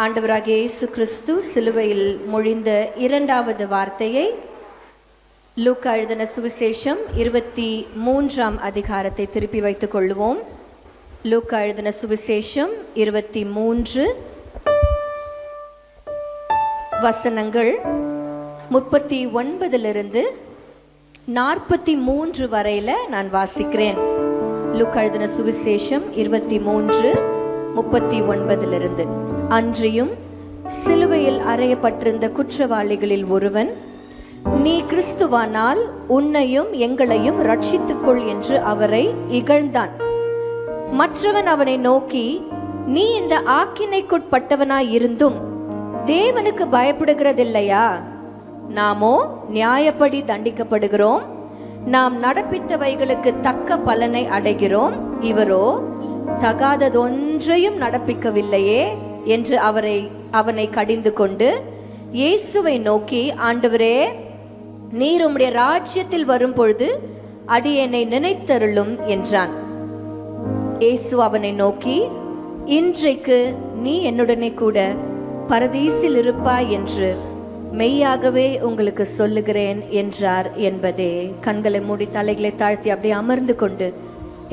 ஆண்டவராகிய இயேசு கிறிஸ்து சிலுவையில் மொழிந்த இரண்டாவது வார்த்தையை லூக்கா எழுதின சுவிசேஷம் 23ஆம் அதிகாரத்தை திருப்பி வைத்துக் கொள்வோம். லூக்கா எழுதின சுவிசேஷம் 23 வசனங்கள் 39 43 வரையில நான் வாசிக்கிறேன். லூக்கா எழுதின சுவிசேஷம் 23:39. அன்றியும் சிலுவையில் அறையப்பட்டிருந்த குற்றவாளிகளில் ஒருவன், நீ கிறிஸ்துவானால் உன்னையும் எங்களையும் ரட்சித்துக்கொள் என்று அவரை இகழ்ந்தான். மற்றவன் அவனை நோக்கி, நீ இந்த ஆக்கினைக்குட்பட்டவனாய் இருந்தும் தேவனுக்கு பயப்படுகிறதில்லையா? நாமோ நியாயப்படி தண்டிக்கப்படுகிறோம், நாம் நடப்பித்தவைகளுக்கு தக்க பலனை அடைகிறோம், இவரோ தகாததொன்றையும் நடப்பிக்கவில்லையே என்று அவனை கடிந்து கொண்டு இயேசுவை நோக்கி, ஆண்டவரே, நீர் உம்முடைய ராஜ்யத்தில் வரும் பொழுது அடியேனை நினைத்தருளும் என்றான். இயேசு அவனை நோக்கி, இன்றைக்கு நீ என்னுடனே கூட பரதீசில் இருப்பாய் என்று மெய்யாகவே உங்களுக்கு சொல்லுகிறேன் என்றார் என்பதே. கண்களை மூடி தலைகளை தாழ்த்தி அப்படியே அமர்ந்து கொண்டு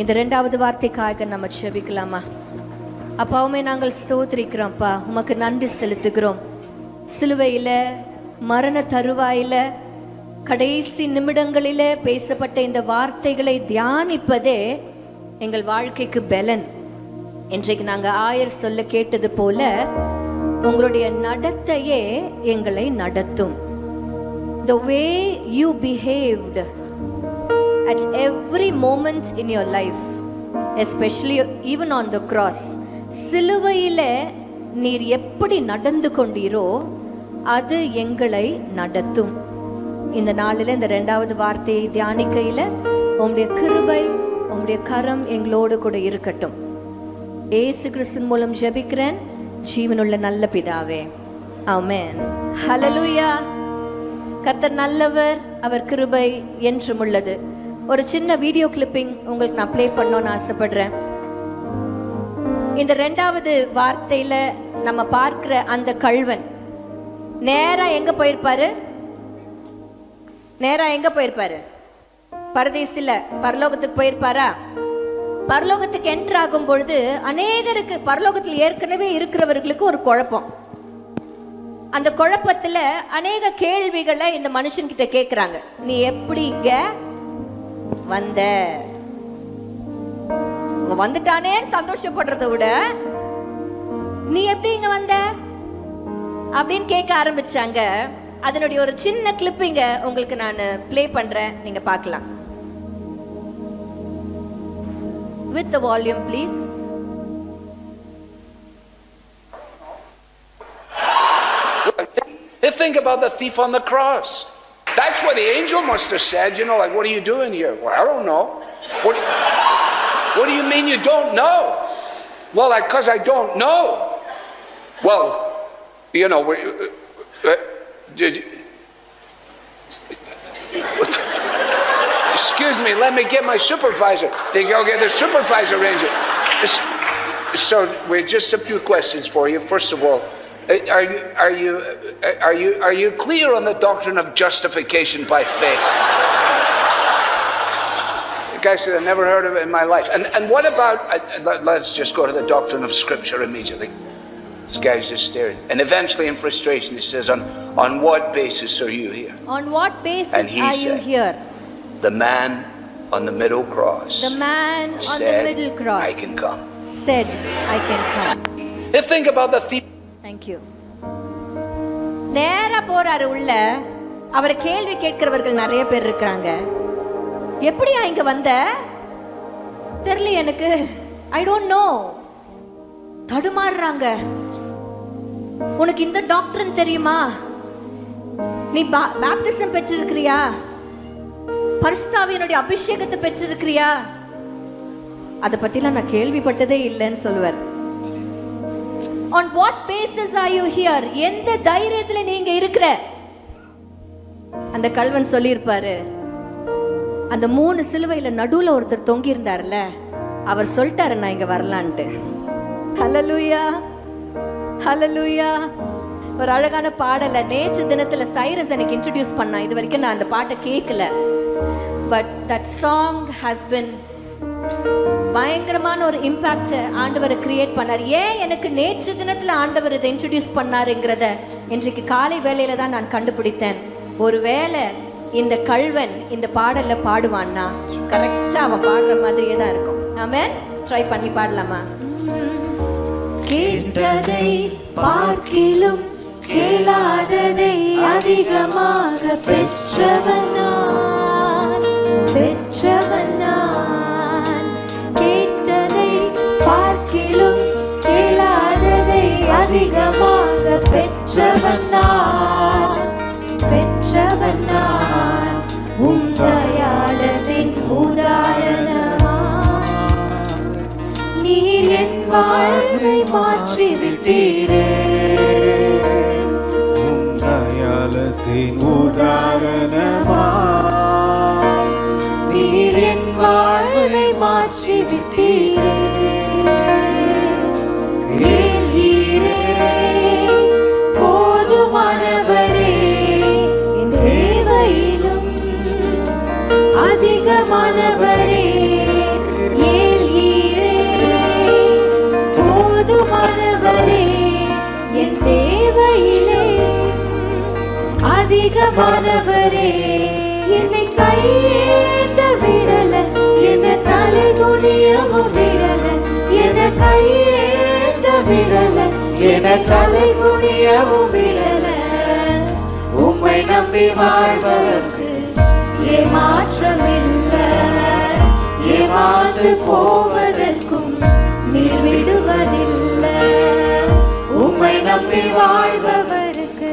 இந்த இரண்டாவது வார்த்தைக்காக நம்ம செபிக்கலாமா? அப்பாவுமே நாங்கள் ஸ்தோத்திரிக்கிறோம்ப்பா, உமக்கு நன்றி செலுத்துகிறோம். சிலுவையில மரண தருவாயில கடைசி நிமிடங்களில பேசப்பட்ட இந்த வார்த்தைகளை தியானிப்பதே எங்கள் வாழ்க்கைக்கு பலன். இன்றைக்கு நாங்கள் ஆயர் சொல்ல கேட்டது போல உங்களுடைய நடத்தையே எங்களை நடத்தும். The way you behaved at every moment in your life, especially even on the cross, சிலுவையில நீர் எப்படி நடந்து கொண்டீரோ அது எங்களை நடத்தும். இந்த நாளில் இந்த இரண்டாவது வார்த்தையை தியானிக்கையில உம்முடைய கிருபை, உம்முடைய கரம் எங்களோடு கூட இருக்கட்டும். இயேசு கிறிஸ்துவின் மூலம் ஜெபிக்கிறேன் ஜீவனுள்ள நல்ல பிதாவே, ஆமென். ஹல்லேலூயா. கர்த்தர் நல்லவர், அவர் கிருபை என்றும் உள்ளது. ஒரு சின்ன வீடியோ கிளிப்பிங் உங்களுக்கு நான் ப்ளே பண்ணணும்னு ஆசைப்படுறேன். இந்த இரண்டாவது வார்த்தையில நம்ம பார்க்கிற அந்த கள்வன் நேரா எங்க போயிருப்பாரு? பரதீசில பரலோகத்துக்கு போயிருப்பாரா? பரலோகத்துக்கு என்டர் ஆகும் பொழுது அநேகருக்கு பரலோகத்தில் ஏற்கனவே இருக்கிறவர்களுக்கு ஒரு குழப்பம். அந்த குழப்பத்துல அநேக கேள்விகளை இந்த மனுஷன் கிட்ட கேட்கிறாங்க. நீ எப்படி இங்க வந்த? வந்துட்டானே சந்தோஷப்படுறத விட நீ எப்படி இங்க வந்த அப்படின்னு கேட்க ஆரம்பிச்சாங்க. அதனுடைய ஒரு சின்ன கிளிப்பிங்க உங்களுக்கு நான் ப்ளே பண்றேன், நீங்க பார்க்கலாம். With the volume, please. Think about the thief on the cross. That's what the angel must have said, like, what are you doing here? Well, I don't know. What do you mean you don't know? Well, because I don't know. Well, did you... Excuse me, let me get my supervisor. They go get the supervisor ranger. So, wait, just a few questions for you. First of all, are you clear on the doctrine of justification by faith? The guy said, I never heard of it in my life. And what about? Let's just go to the doctrine of Scripture immediately. This guy's just staring. And eventually, in frustration, he says, on what basis are you here? On what basis are you here? The man on the middle cross. The man on the middle cross. I can come. Said, I can come. Think about the thief. Thank you. நேரா போறாரு உள்ள. அவரை கேள்வி கேட்கிறவர்கள் நிறைய பேர் இருக்காங்க. எப்படியா இங்க வந்த? தெரியல எனக்கு. I don't know. தடுமாறுறாங்க. உனக்கு இந்த டாக்டர் தெரியுமா? நீ பாப்டிசம் பெற்றிருக்கிறியா? பரிசுத்த ஆவியினுடைய அபிஷேகத்தை பெற்றிருக்கிறியா? அதை பத்திலாம் நான் கேள்விப்பட்டதே இல்லைன்னு சொல்லுவார். On what basis are you here? எந்த தைரியத்துல நீங்க இருக்கிற? அந்த கள்வன் சொல்லியிருப்பாரு, அந்த 3 சிலுவையில நடுவுல ஒருத்தர் தொங்கி இருந்தார்ல, அவர் சொல்லிட்டாரு நான் இங்க வரலான்ட்டு. ஹல்லேலூயா. ஹல்லேலூயா. ஒரு அழகான பாடல நேற்று தினத்துல சைரஸ் எனக்கு இன்ட்ரடியூஸ் பண்ணா. இது வரைக்கும் நான் அந்த பாட்டை கேட்கல. But that song has been பயங்கரமான ஒரு இம்பாக்ட் ஆண்டவர் கிரியேட் பண்ணார். ஏன் எனக்கு நேற்று தினத்துல ஆண்டவர் இதை இன்ட்ரடியூஸ் பண்ணாருங்கிறத இன்றைக்கு காலை வேளையில தான் நான் கண்டுபிடித்தேன். ஒருவேளை இந்த கள்வன் இந்த பாடல்ல பாடுவான்னா கரெக்டா அவன் பாடுற மாதிரியே தான் இருக்கும். ஆமென். ட்ரை பண்ணி பாடலாமா? கேட்டதை பார்க்கிலும் கேளாததை அதிகமாக பெற்றவன் நான், பெற்றவன் நான். கேட்டதை பார்க்கிலும் கேளாததை அதிகமாக பெற்றவன் நான், பெற்றவன் நான். உம் தயாளனின் உதாரணமா நீர் என் வாழ்வை மாற்றிவிட்டீரே. உம் தயாளத்தின் உதாரணமா நீர் என் வாழ்வை மாற்றிவிட்டீரே. ஏலீரே, போதுமானவரே, என் தேவையிலும் அதிகமானவரே. ஏலீரே, போதுமானவரே, என் தேவையிலே அதிகமானவரே. என்னை கையேந்த விடல, என்னை தலை குனியவும் விடல, என்னை கையேந்த விடல, என்னை தலை குனியவும் விடல. உம்மை நம்பி வாழ்வதற்கு ஏமாற்றமில்லை, ஏமாந்து போவதற்கும் நீர் விடுவதில்லை. உம்மை நம்பி வாழ்பவருக்கு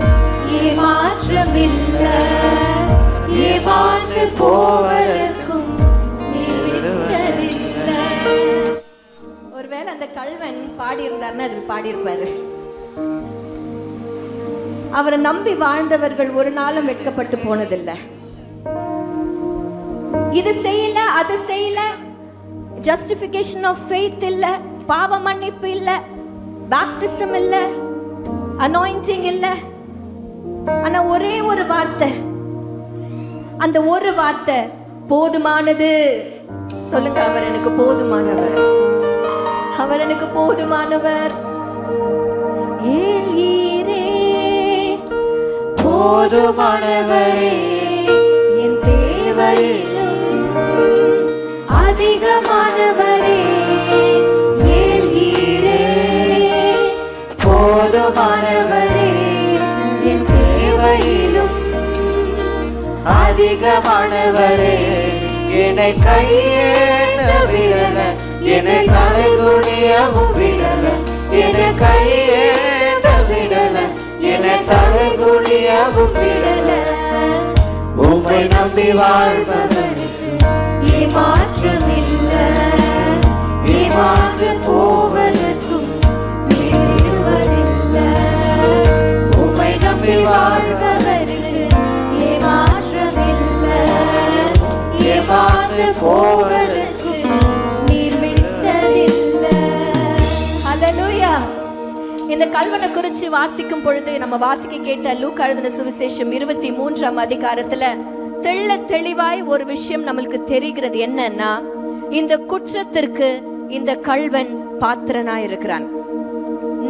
ஏமாற்றமில்லை, ஏமாந்து போவதற்கும் நீர் விடுவதில்லை. ஒருவேளை அந்த கள்வன் பாடியிருந்தார்னா அதில் பாடியிருப்பாரு, அவரை நம்பி வாழ்ந்தவர்கள் ஒரு நாளும் வெட்கப்பட்டு போனதில்லை. இது செய்யல அது செய்யல, ஜஸ்டிஃபிகேஷன் ஆஃப் ஃபெய்த் இல்ல, பாவ மன்னிப்பு இல்ல, பேப்டிசம் இல்ல, அனாயிண்டிங் இல்ல. ஆனா ஒரே ஒரு வார்த்தை, அந்த ஒரு வார்த்தை போதுமானது. சொல்லுங்க, அவர் எனக்கு போதுமானவர், அவர் எனக்கு போதுமானவர். ஏலீரே, போதுமானவரே, என் தேவையிலும் அதிகமானவரே. ஏலீரே, போதுமானவரே, என் தேவையிலும் அதிகமானவரே. என்னை கையேந்த விடல, என்னை தலை குனியவும் விடல, என்னை கையேந்த விடல, என்னை தலை குனியவும் விடல. உம்மை நம்பி வாழ்பவருக்கு ஏமாற்றமில்லை, ஏமாந்து போவதற்கும் நீர் விடுவதில்லை. உம்மை நம்பி வாழ்பவருக்கு ஏமாற்றமில்லை, ஏமாந்து போவதற்கும் நீர் விட்டதில்லை. ஹல்லேலூயா. இந்த கள்வனை குறித்து வாசிக்கும் பொழுது நம்ம வாசிக்க கேட்ட லூக்கா எழுதின சுவிசேஷம் 23ஆம் அதிகாரத்துல தெள்ள தெளிவாய் ஒரு விஷயம் நம்மளுக்கு தெரிகிறது. என்னன்னா, இந்த குற்றத்திற்கு இந்த கள்வன் பாத்திரனா இருக்கிறான்.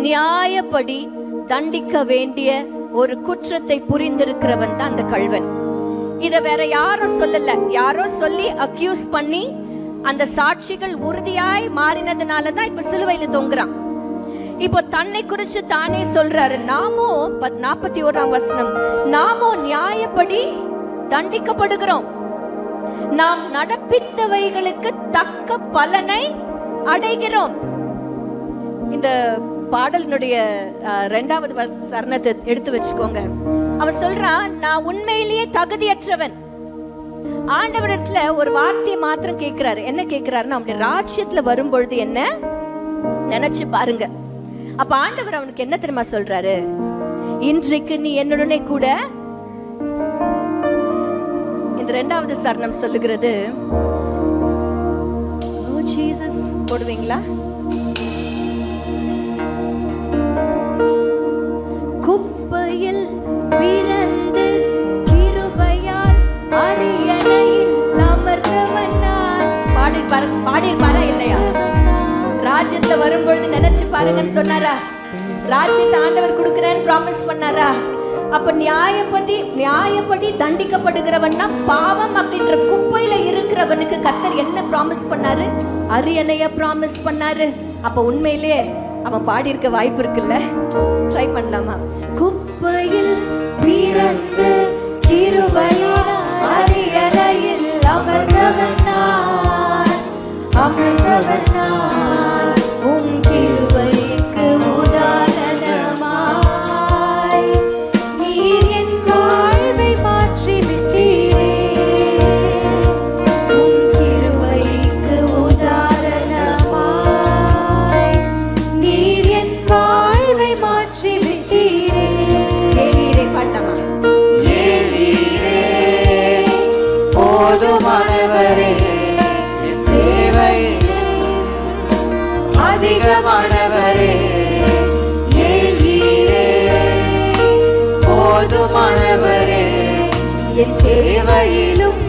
நியாயப்படி தண்டிக்க வேண்டிய ஒரு குற்றத்தை புரிந்திருக்கிறவன் தான் அந்த கள்வன். இத வேற யாரும் சொல்லல, யாரோ சொல்லி அக்யூஸ் பண்ணி அந்த சாட்சிகள் உறுதியாய் மாறினதுனாலதான் இப்ப சிலுவையில தொங்குறான். இப்போ தன்னை குறிச்சு தானே சொல்றாரு. நாமோ 41ஆம் வசனம், நாமோ நியாயப்படி தண்டிக்கப்படுகிறோம், நாம் நடப்பித்தவைகளுக்கு தக்க பலனை அடைகிறோம். இந்த பாடலினுடைய 2வது சரணத்தை எடுத்து வச்சுக்கோங்க. அவன் சொல்றான், நான் உண்மையிலேயே தகுதியற்றவன். ஆண்டவரிடத்துல ஒரு வார்த்தையை மாத்திரம் கேட்கிறாரு. என்ன கேட்கிறாருன்னா, அவனுடைய ராஜ்யத்துல வரும்பொழுது என்ன நினைச்சு பாருங்க. அப்ப ஆண்டவர் அவனுக்கு என்ன தெரியுமா சொல்றாரு? இன்றைக்கு நீ என்னுடனே கூட, இந்த 2வது சரணம் சொல்லுகிறது, போடுவீங்களா? குப்பையில் பிறந்து கிருபையால் அரியணையில் அமர்ந்தவன் நான். பாடிருப்பாரா இல்லையா? ராஜ்யத்துல வரும்பொழுது நினைச்சு பாருங்கன்னு சொன்னாரா? ராஜ்யத்தை ஆண்டவர் கொடுக்கிறேன்னு ப்ராமிஸ் பண்ணாரா? அப்ப நியாயப்படி தண்டிக்கப்படுகிறவன்னா பாவம் அப்படின்ற குப்பையில இருக்கிறவனுக்கு கர்த்தர் என்ன ப்ராமிஸ் பண்ணாரு? அரியணைய ப்ராமிஸ் பண்ணாரு. அப்ப உண்மையிலேயே அவன் பாடி இருக்க வாய்ப்பு இருக்குல்ல? ட்ரை பண்ணலாமா? குப்பையில் பிறந்து கிருபையால் அரியணையில் அமர்ந்தவன் நான், அமர்ந்தவன் நான். உன் கிருபைக்கு உதாரணமாய் நீர் என் வாழ்வை மாற்றி விட்டீரே. உன் கிருபைக்கு உதாரணமாய் நீர் என் வாழ்வை மாற்றி விட்டீரே. ஏலீரே பாடலாமா? ஏலீரே போதுமானவரே, என் தேவை அதிகமானவரே. ஏலீரே போதுமானவரே, என் தேவையிலும்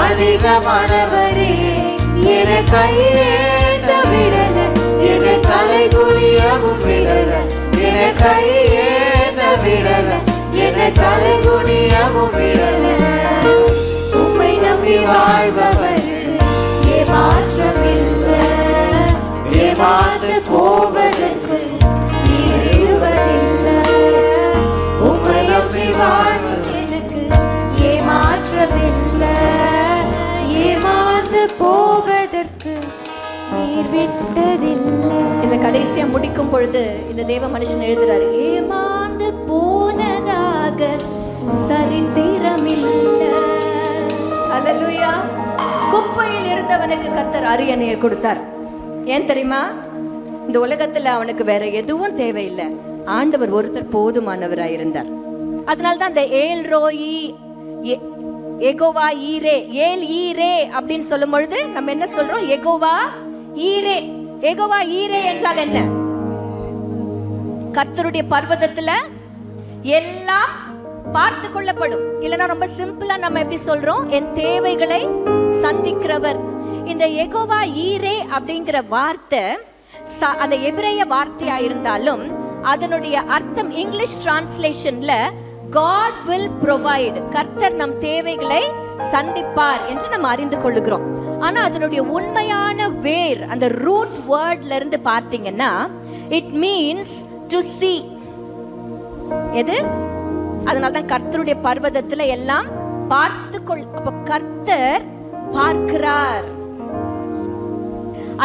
அதிகமானவரே. என கையேந்த விடல, என தலை குனியவும் விடல. என கையேந்த விடல, என தலை குனியவும் விடல. உம்மை நம்பி வாழ்பவர் ஏமாற்றமில்லை. ஏமாந்து போவதற்கு நீர் இடுவதில்லை. உம்மை நம்பி வாழ்வது எனக்கு ஏமாற்றமில்லை. ஏமாந்து போவதற்கு நீர் விட்டதில்லை. இதுல கடைசியா முடிக்கும் பொழுது இந்த தேவ மனுஷன் எழுதுறாரு, ஏமாந்து போனதாக சரித்திரமில்லை. அல்லேலூயா. குப்பையில் இருந்தவனுக்கு கர்த்தர் அரியணையை கொடுத்தார். ஏன் தெரியுமா? இந்த உலகத்துல அவனுக்கு வேற எதுவும் தேவையில்லை. ஆண்டவர் ஒருத்தர் போதுமானவராய் இருந்தார். அதனால்தான் அந்த ஏல் ரோயி எகோவா ஈரே, ஏல் ஈரே அப்படின்னு சொல்லும் பொழுது நம்ம என்ன சொல்றோம்? எகோவா ஈரே. எகோவா ஈரே என்றால் என்ன? கர்த்தருடைய பர்வதத்துல எல்லாம் பார்த்து கொள்ளப்படும். இல்லைன்னா ரொம்ப சிம்பிளா நம்ம எப்படி சொல்றோம்? என் தேவைகளை சந்திக்கிறவர். இந்த எகோவா ஈரே அப்படிங்கிற வார்த்தை அந்த எபிரேய வார்த்தையா இருந்தாலும் அதனுடைய அர்த்தம் இங்கிலீஷ் டிரான்ஸ்லேஷன்ல God will provide. கர்த்தர் நம் தேவைகளை சந்திப்பார் என்று நம்ம அறிந்து கொள்ளுகிறோம். ஆனா அதனுடைய உண்மையான வேர், அந்த ரூட் வேர்ட்ல இருந்து பார்த்தீங்கன்னா இட் மீன்ஸ் டு see. எது? அதனால்தான் கர்த்தருடைய பர்வதத்துல எல்லாம் பார்த்துக்கொள். அப்ப கர்த்தர் பார்க்கிறார்.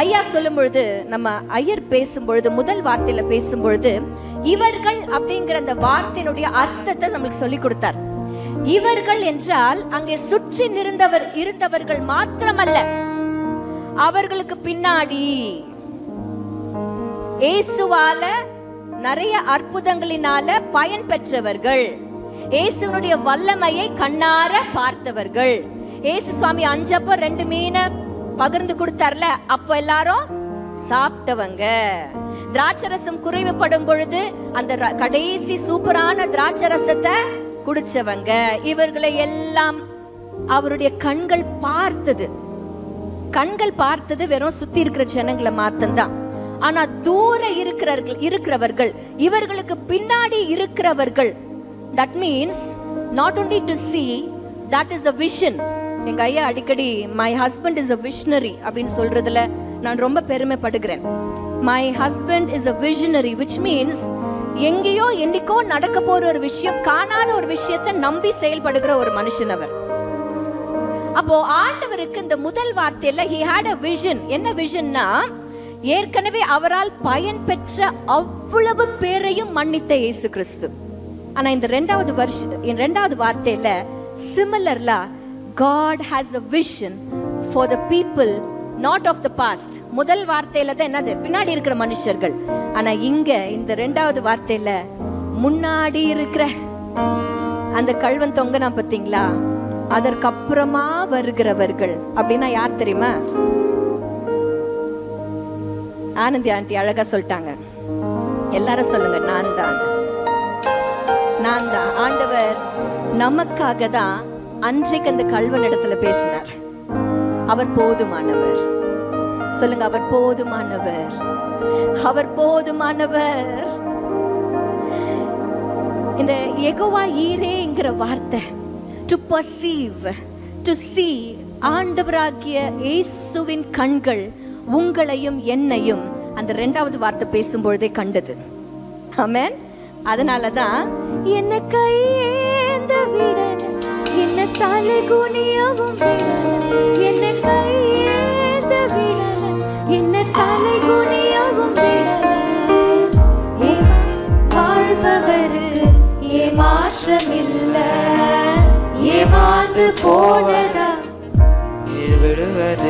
ஐயா சொல்லும் பொழுது, நம்ம ஐயர் பேசும்பொழுது, முதல் வார்த்தையில பேசும்பொழுது இவர்கள் அப்படிங்கிற அந்த வார்த்தையினுடைய அர்த்தத்தை நம்மளுக்கு சொல்லி கொடுத்தார். இவர்கள் என்றால் அங்கே சுற்றி இருந்தவர்கள் மாத்திரமல்ல, அவர்களுக்கு பின்னாடி இயேசுவால நிறைய அற்புதங்களினால பயன் பெற்றவர்கள், இயேசுனுடைய வல்லமையை கண்ணார பார்த்தவர்கள். இயேசு சுவாமி 5 அப்ப 2 மீனை பகிர்ந்து கொடுத்தார்ல, அப்ப எல்லாரும் சாப்பிட்டவங்க. திராட்சரசம் குறைவுபடும் பொழுது அந்த கடைசி சூப்பரான திராட்சரசத்தை குடிச்சவங்க. இவர்களை எல்லாம் அவருடைய கண்கள் பார்த்தது. கண்கள் பார்த்தது வெறும் சுத்தி இருக்கிற ஜனங்களை மாத்தம்தான். ஆனா தூர இருக்கிறவர்கள், இவர்களுக்கு பின்னாடி இருக்கிறவர்கள், that means not only to see, that is a vision. எங்க ஐயா அடிக்கடி my husband is a visionary அப்படின்னு சொல்றதுல நான் ரொம்ப பெருமைப்படுகிறேன். my husband is a visionary, which means எங்கேயோ என்னைக்கோ நடக்க போற ஒரு விஷயம், காணாத ஒரு விஷயத்தை நம்பி செயல்படுகிற ஒரு மனுஷன் அவர். அப்போ ஆண்டவருக்கு இந்த முதல் வார்த்தையில he had a vision. என்ன விஷன்னா, ஏற்கனவே அவரால் பயன் பெற்ற அவ்வளவு பேரையும் மன்னித்த இயேசு கிறிஸ்து. ஆனா இந்த இரண்டாவது வார்த்தையில சிமிலர்லா God has a vision for the people not of the past. முதல் வார்த்தையில தான் என்னது? பின்னாடி இருக்கிற மனுஷர்கள். ஆனா இங்க இந்த இரண்டாவது வார்த்தையில முன்னாடி இருக்கிற அந்த கள்வன் தொங்கனா பாத்தீங்களா, அதற்கப்புறமா வருகிறவர்கள் அப்படின்னா யார் தெரியுமா? ஆனந்தி ஆண்டி அழகா சொல்லிட்டாங்க. எல்லாரும் சொல்லுங்க, நான் தான். நான் தான். ஆண்டவர் நமக்காக தான் அன்றைக்கு அந்த கல்வன் இடத்துல பேசினார். அவர் போதுமானவர். சொல்லுங்க, அவர் போதுமானவர், அவர் போதுமானவர். இந்த யெகோவா ஈரேங்கிற வார்த்தை, டு பர்சீவ், டு see, ஆண்டவராகிய இயேசுவின் கண்கள் உங்களையும் என்னையும் அந்த இரண்டாவது வார்த்தை பேசும்பொழுதே கண்டது. ஆமென். அதனாலதான் என்ன கையேந்த விடல, என்ன தலை குனியவும் விடல, என்ன கையேந்த விடல, என்ன தலை குனியவும் விடல. வாழ்பவர் ஏமாற்றமில்ல, ஏமாந்து போனதா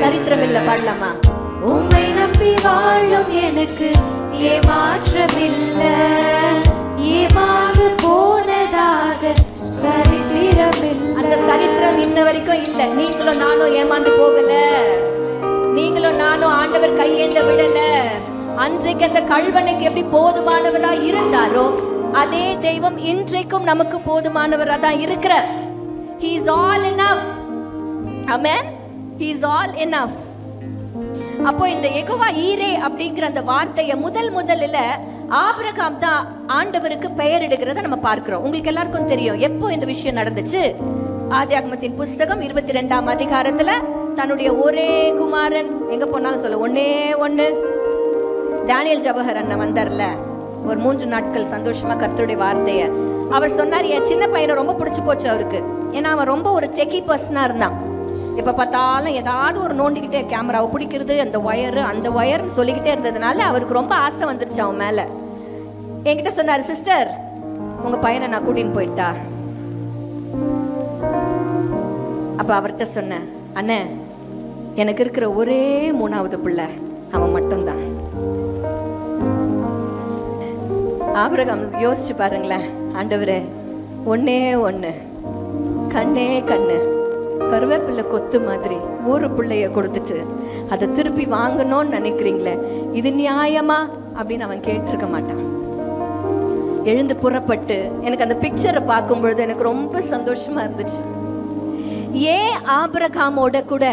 சரித்திரமில்ல. பாடலாமா? உம்மை நம்பி வாழும் எனக்கு ஏமாற்றமில்ல, ஏமாந்து போனதாக சரித்திரமில்ல. அந்த சரித்திரம் இன்ன வரைக்கும் இல்ல. நீங்களும் நானும் ஏமாந்து போகல, நீங்களும் நானும் ஆண்டவர் கையேந்த விடல. அன்றைக்கு அந்த கல்வனுக்கு எப்படி போதுமானவரா இருந்தாரோ அதே தெய்வம் இன்றைக்கும் நமக்கு போதுமானவரா தான் இருக்கிறார். He is all enough. Amen. He is all enough. அப்போ இந்த யெகோவா ஈரே அப்படிங்கிற அந்த வார்த்தையை முதல்ல ஆபிரகாம் தான் ஆண்டவருக்கு பெயரிடுகிறத நம்ம பார்க்கிறோம். உங்களுக்கு எல்லாருக்கும் தெரியும் எப்போ இந்த விஷயம் நடந்துச்சு. ஆதியாகமத்தின் புஸ்தகம் 22ஆம் அதிகாரத்துல தன்னுடைய ஒரே குமாரன், எங்க போனாலும் சொல்ல ஒன்னே ஒண்ணு, டேனியல் ஜவஹர் அண்ணன் வந்தார்ல, ஒரு 3 நாட்கள் சந்தோஷமா கர்த்தருடைய வார்த்தைய அவர் சொன்னார். என் சின்ன பையனை ரொம்ப பிடிச்சு போச்சு அவருக்கு. ஏன்னா அவன் ரொம்ப ஒரு டெக்கி பர்சனா இருந்தான். எப்ப பார்த்தாலும் ஏதாவது ஒரு நோண்டிக்கிட்டே, கேமராவை பிடிக்கிறது, அந்த ஒயர்னு சொல்லிக்கிட்டே இருந்ததுனால அவருக்கு ரொம்ப ஆசை வந்துருச்சு அவன் மேல. என்கிட்ட சொன்னார், சிஸ்டர் உங்க பையனை நான் கூட்டின்னு போயிட்டா. அப்ப அவர்கிட்ட சொன்னேன், அண்ணே எனக்கு இருக்கிற ஒரே 3வது பிள்ளை அவன் மட்டும்தான். ஆபிரகாம் யோசிச்சு பாருங்களேன், ஆண்டவரே ஒன்னே ஒண்ணு, கண்ணே கண்ணு, கருவேப்பிள்ளை கொத்து மாதிரி ஒரு பிள்ளைய கொடுத்துட்டு அதை திருப்பி வாங்கணும்னு நினைக்கிறீங்களே, இது நியாயமா அப்படின்னு அவன் கேட்டிருக்க மாட்டான். எழுந்து புறப்பட்டு, எனக்கு அந்த பிக்சரை பார்க்கும் பொழுது எனக்கு ரொம்ப சந்தோஷமா இருந்துச்சு. ஏன் ஆபிரகாமோட கூட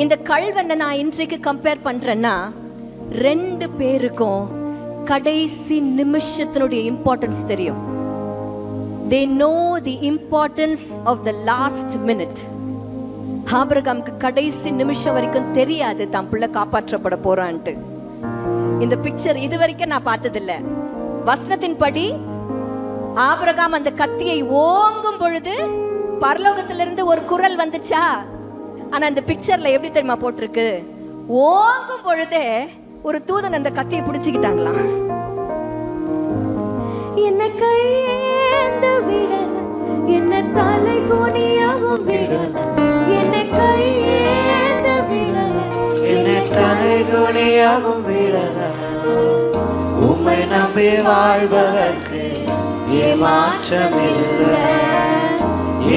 இந்த கல்வனை நான் இன்றைக்கு கம்பேர் பண்றேன்னா, 2 பேருக்கும் கடைசி நிமிஷத்தினுடைய இம்பார்ட்டன்ஸ் தெரியும். They know the importance of the last minute. ஆபிரகாமுக்கு கடைசி நிமிஷம் வரைக்கும் தெரியாது தான் பிள்ளை காப்பாற்றப்பட போறான்ட்டு. இந்த பிக்சர் இது வரைக்கும் நான் பார்த்ததில்லை. வசனத்தின்படி ஆபிரகாம் அந்த கத்தியை ஓங்கும் பொழுது பரலோகத்திலிருந்து ஒரு குரல் வந்துச்சா? ஆனா அந்த பிக்சர்ல எப்படி தெரியுமா போட்டிருக்கு? ஓங்கும் பொழுதே ஒரு தூதன் அந்த கத்தியை பிடிச்சுக்கிட்டாங்களாம். என்ன கையேந்த விடல, என்ன தலை குனியவும் விடல, என்ன கையேந்த விடல, என்ன தலை குனியவும் விடல. உம்மை நம்பி வாழ்பவர்க்கு ஏமாற்றமில்லை,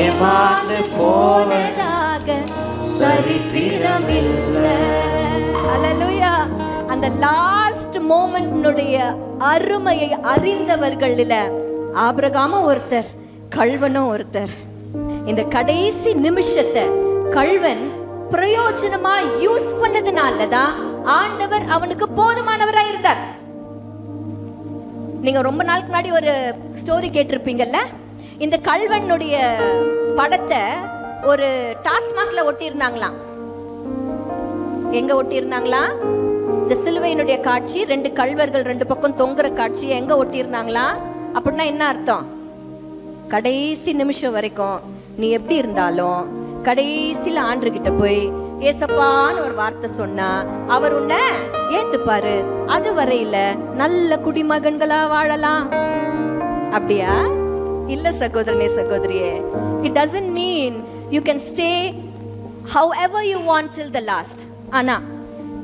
ஏமாந்து போவதாக சரித்திரமில்லை. ஹல்லேலூயா. அந்த லாஸ்ட் மோமெண்ட்னுடைய அருமையை அறிந்தவர்கள்ல ஆபிரகாமும் ஒருத்தர், கல்வனும் ஒருத்தர். இந்த கடைசி நிமிஷத்தை கல்வன் பிரயோஜனமா யூஸ் பண்ணதுனாலதான் ஆண்டவர் அவனுக்கு போதுமானவரா இருந்தார். நீங்க ரொம்ப நாளுக்கு முன்னாடி ஒரு ஸ்டோரி கேட்டிருப்பீங்கல்ல. இந்த கல்வனுடைய படத்தை ஒரு டாஸ்மாக்ல ஒட்டி இருந்தாங்களாம். எங்க ஒட்டி இருந்தாங்களா? இந்த சிலுவையினுடைய காட்சி, 2 கல்வர்கள் 2 பக்கம் தொங்குற காட்சி எங்க ஒட்டி இருந்தாங்களா? அப்படின்னா என்ன அர்த்தம்? கடைசி நிமிஷம் வரைக்கும் நீ எப்படி இருந்தாலும் கடைசியில ஆண்டவர்கிட்ட போய் ஏசப்பான்னு ஒரு வார்த்தை சொன்னா அவர் உன்னை ஏத்துப்பாரு. அது வரையில நல்ல குடிமகன்களா வாழலாம். அப்படியா? இல்ல சகோதரனே, சகோதரியே. It doesn't mean you can stay however you want till the last. ஆனா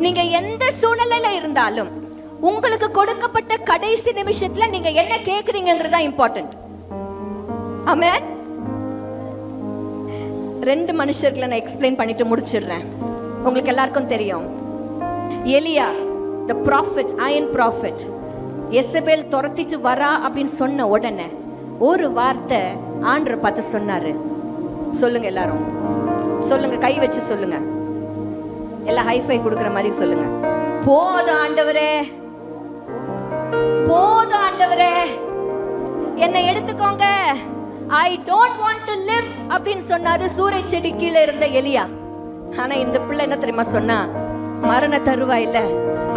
நீங்க எந்த சூழ்நிலையில இருந்தாலும் உங்களுக்கு கொடுக்கப்பட்ட கடைசி நிமிஷத்துல நீங்க என்ன கேக்குறீங்கிறது தான் இம்பார்ட்டன்ட். ஆமென். 2 மனுஷர்களை நான் எக்ஸ்பிளைன் பண்ணிட்டு முடிச்சிடுறேன். உங்களுக்கு எல்லாருக்கும் தெரியும், எலியா the prophet, iron prophet, Jezebel துரத்திட்டு வரா அப்படின்னு சொன்ன உடனே ஒரு வார்த்தை ஆண்டவர் பார்த்து சொன்னாரு. சொல்லுங்க எல்லாரும், சொல்லுங்க, கை வச்சு சொல்லுங்க, எல்லாம் ஹைஃபை கொடுக்குற மாதிரி சொல்லுங்க. போதும் ஆண்டவரே, போதும் ஆண்டவரே, என்னை எடுத்துக்கோங்க, I don't want to live அப்படின்னு சொன்னாரு சூரிய செடி கீழே இருந்த எலியா. ஆனா இந்த பிள்ளை என்ன தெரியுமா சொன்னா, மரண தருவாயில்ல,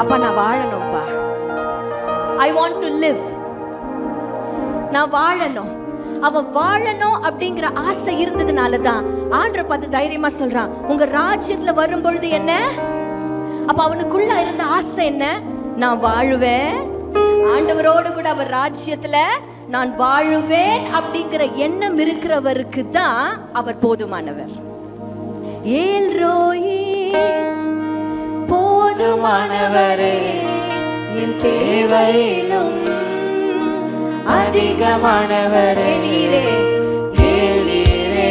அப்ப நான் வாழணும்பா, ஐ வாண்ட் டு லிவ், நான் வாழணும். அவன் வாழணும் அப்படிங்கிற ஆசை இருந்ததுனாலதான் ஆண்டவர் பார்த்து தைரியமா சொல்றான், உங்க ராஜ்யத்துல வரும் பொழுது என்ன, அப்ப அவனுக்குள்ள இருந்த ஆசை என்ன, நான் வாழுவேன் ஆண்டவரோடு கூட, அவர் ராஜ்யத்துல நான் வாழுவேன் அப்படிங்கிற எண்ணம் இருக்கிறவருக்கு தான் அவர் போதுமானவர். ஏல்ரோயி, போதுமானவரே, என் தேவையிலும் அதிகமானவரே நீரே, ஏழீரே,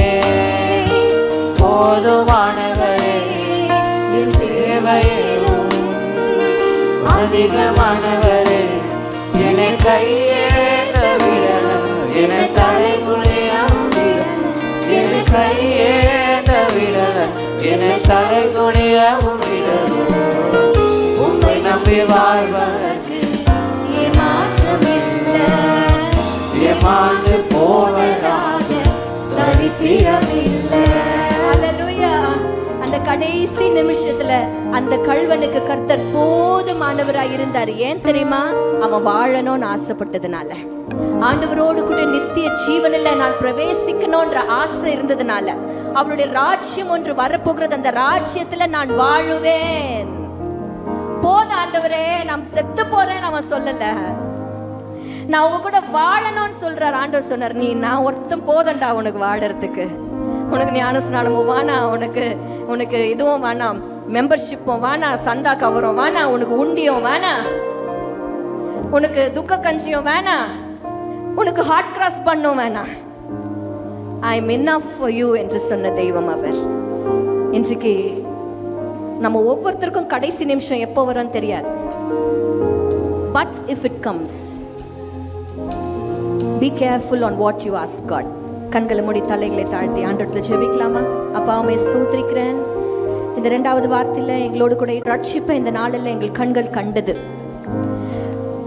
போதுமானவரே, என் தேவையிலும் அதிகமானவரே, என்னை கையேந்த விடல, என்னை தலைகுனியாம் விடல, என்னை கையேந்த விடல, என்னை தலைகுனியாவும் விடல, உம்மை நம்பி வாழ்வதற்கு ஏமாற்றமில்லை, ஏமாந்து போவதாக சரித்திரமில்லை. ஹல்லேலூயா. அந்த கடைசி நிமிஷத்துல அந்த கள்வனுக்கு கர்த்தர் போதுமானவராய் இருந்தார். ஏன் தெரியுமா, அவன் வாழணும்னு ஆசைப்பட்டதுனால, ஆண்டவரோடு கூட நித்திய ஜீவனில் நான் பிரவேசிக்கணும்ன்ற ஆசை இருந்ததுனால, அவருடைய ராஜ்யம் ஒன்று வரப்போகிறது, அந்த ராஜ்யத்துல நான் வாழுவேன். போத ஆண்டவரே, நான் செத்து போறேன் அவன் சொல்லல, நான் உங்க கூட வாழணும்னு சொல்றார். ஆண்டவர் சொன்னார், நீ நான் ஒருத்தன் போதண்டா உனக்கு வாழறதுக்கு, உனக்கு ஞானஸ்நானமும் வேணாம், உனக்கு இதுவும் வேணாம், மெம்பர்ஷிப்பும் வேணாம், சந்தா கவரும் வேணாம், உனக்கு உண்டியும் வேணாம், உனக்கு துக்க கஞ்சியும் வேணாம், உனக்கு ஹார்ட் கிராஸ் பண்ணும் வேணாம், I am enough for you என்று சொன்ன தெய்வம் அவர். இன்றைக்கு நம்ம ஒவ்வொருத்தருக்கும் கடைசி நிமிஷம் எப்போ வரும்னு தெரியாது. But if it comes, be careful on what you ask God. கண்களை மூடி தலைகளை தாழ்த்தி ஆண்டவர்ல ஜெபிக்கலாமா? அப்பா, உம்மை ஸ்தோத்திரிக்கிறேன். இந்த 2வது வார்த்தையில எங்களோடு கூட ரட்சிப்பை இந்த நாளில் எங்கள் கண்கள் கண்டது.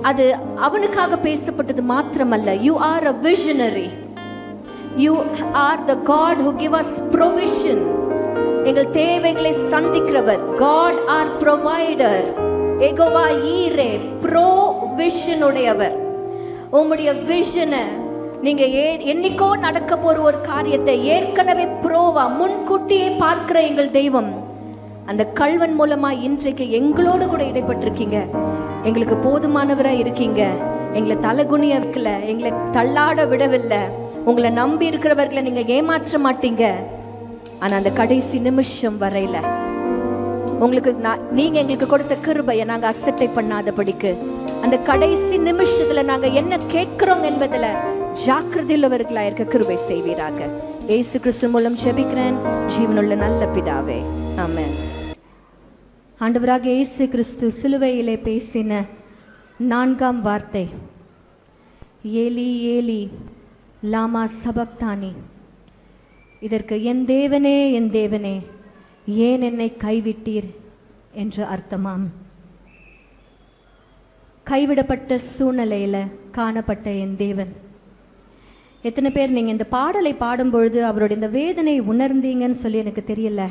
அது அவனுக்காக பேசப்பட்டது மாத்திரமல்ல, you are a visionary, you are the God who give us provision. எங்கள் தேவைகளை சந்திக்கிறவர், God our provider, யெகோவா ஈரே, provision உடையவர். உம்முடைய விஷனை நீங்க என்னைக்கோ நடக்க போற ஒரு காரியத்தை ஏற்கனவே ப்ரோவா முன்கூட்டியே பார்க்கிற எங்கள் தெய்வம், அந்த கள்வன் மூலமா இன்றைக்கு எங்களோடு கூட இடைப்பட்டிருக்கீங்க. எங்களுக்கு போதுமானவரா இருக்கீங்க. எங்களை தலைகுனிய வைக்கல, எங்களை தள்ளாட விடவில்லை. உங்களை நம்பி இருக்கிறவர்களை நீங்க ஏமாற்ற மாட்டீங்க. ஆனா அந்த கடைசி நிமிஷம் வரையில உங்களுக்கு நீங்க எங்களுக்கு கொடுத்த கிருபையை நாங்க அசட்டை பண்ணாதபடிக்கு, அந்த கடைசி நிமிஷத்துல நாங்க என்ன கேட்கிறோம் என்பதுல ஜாக்கிரதையுள்ளவர்களா இருக்க கிருபை செய்வீராக. இயேசு கிறிஸ்து மூலம் ஜெபிக்கிறேன் ஜீவனுள்ள நல்ல பிதாவே, ஆமென். ஆண்டவராக இயேசு கிறிஸ்து சிலுவையிலே பேசின 4ஆம் வார்த்தை, ஏலி ஏலி லாமா சபக்தானி. இதற்கு என் தேவனே என் தேவனே ஏன் என்னை கைவிட்டீர் என்று அர்த்தமாம். கைவிடப்பட்ட சூழ்நிலையில காணப்பட்ட என் தேவன். எத்தனை பேர் நீங்க இந்த பாடலை பாடும்பொழுது அவருடைய இந்த வேதனை உணர்ந்தீங்கன்னு சொல்லி எனக்கு தெரியல.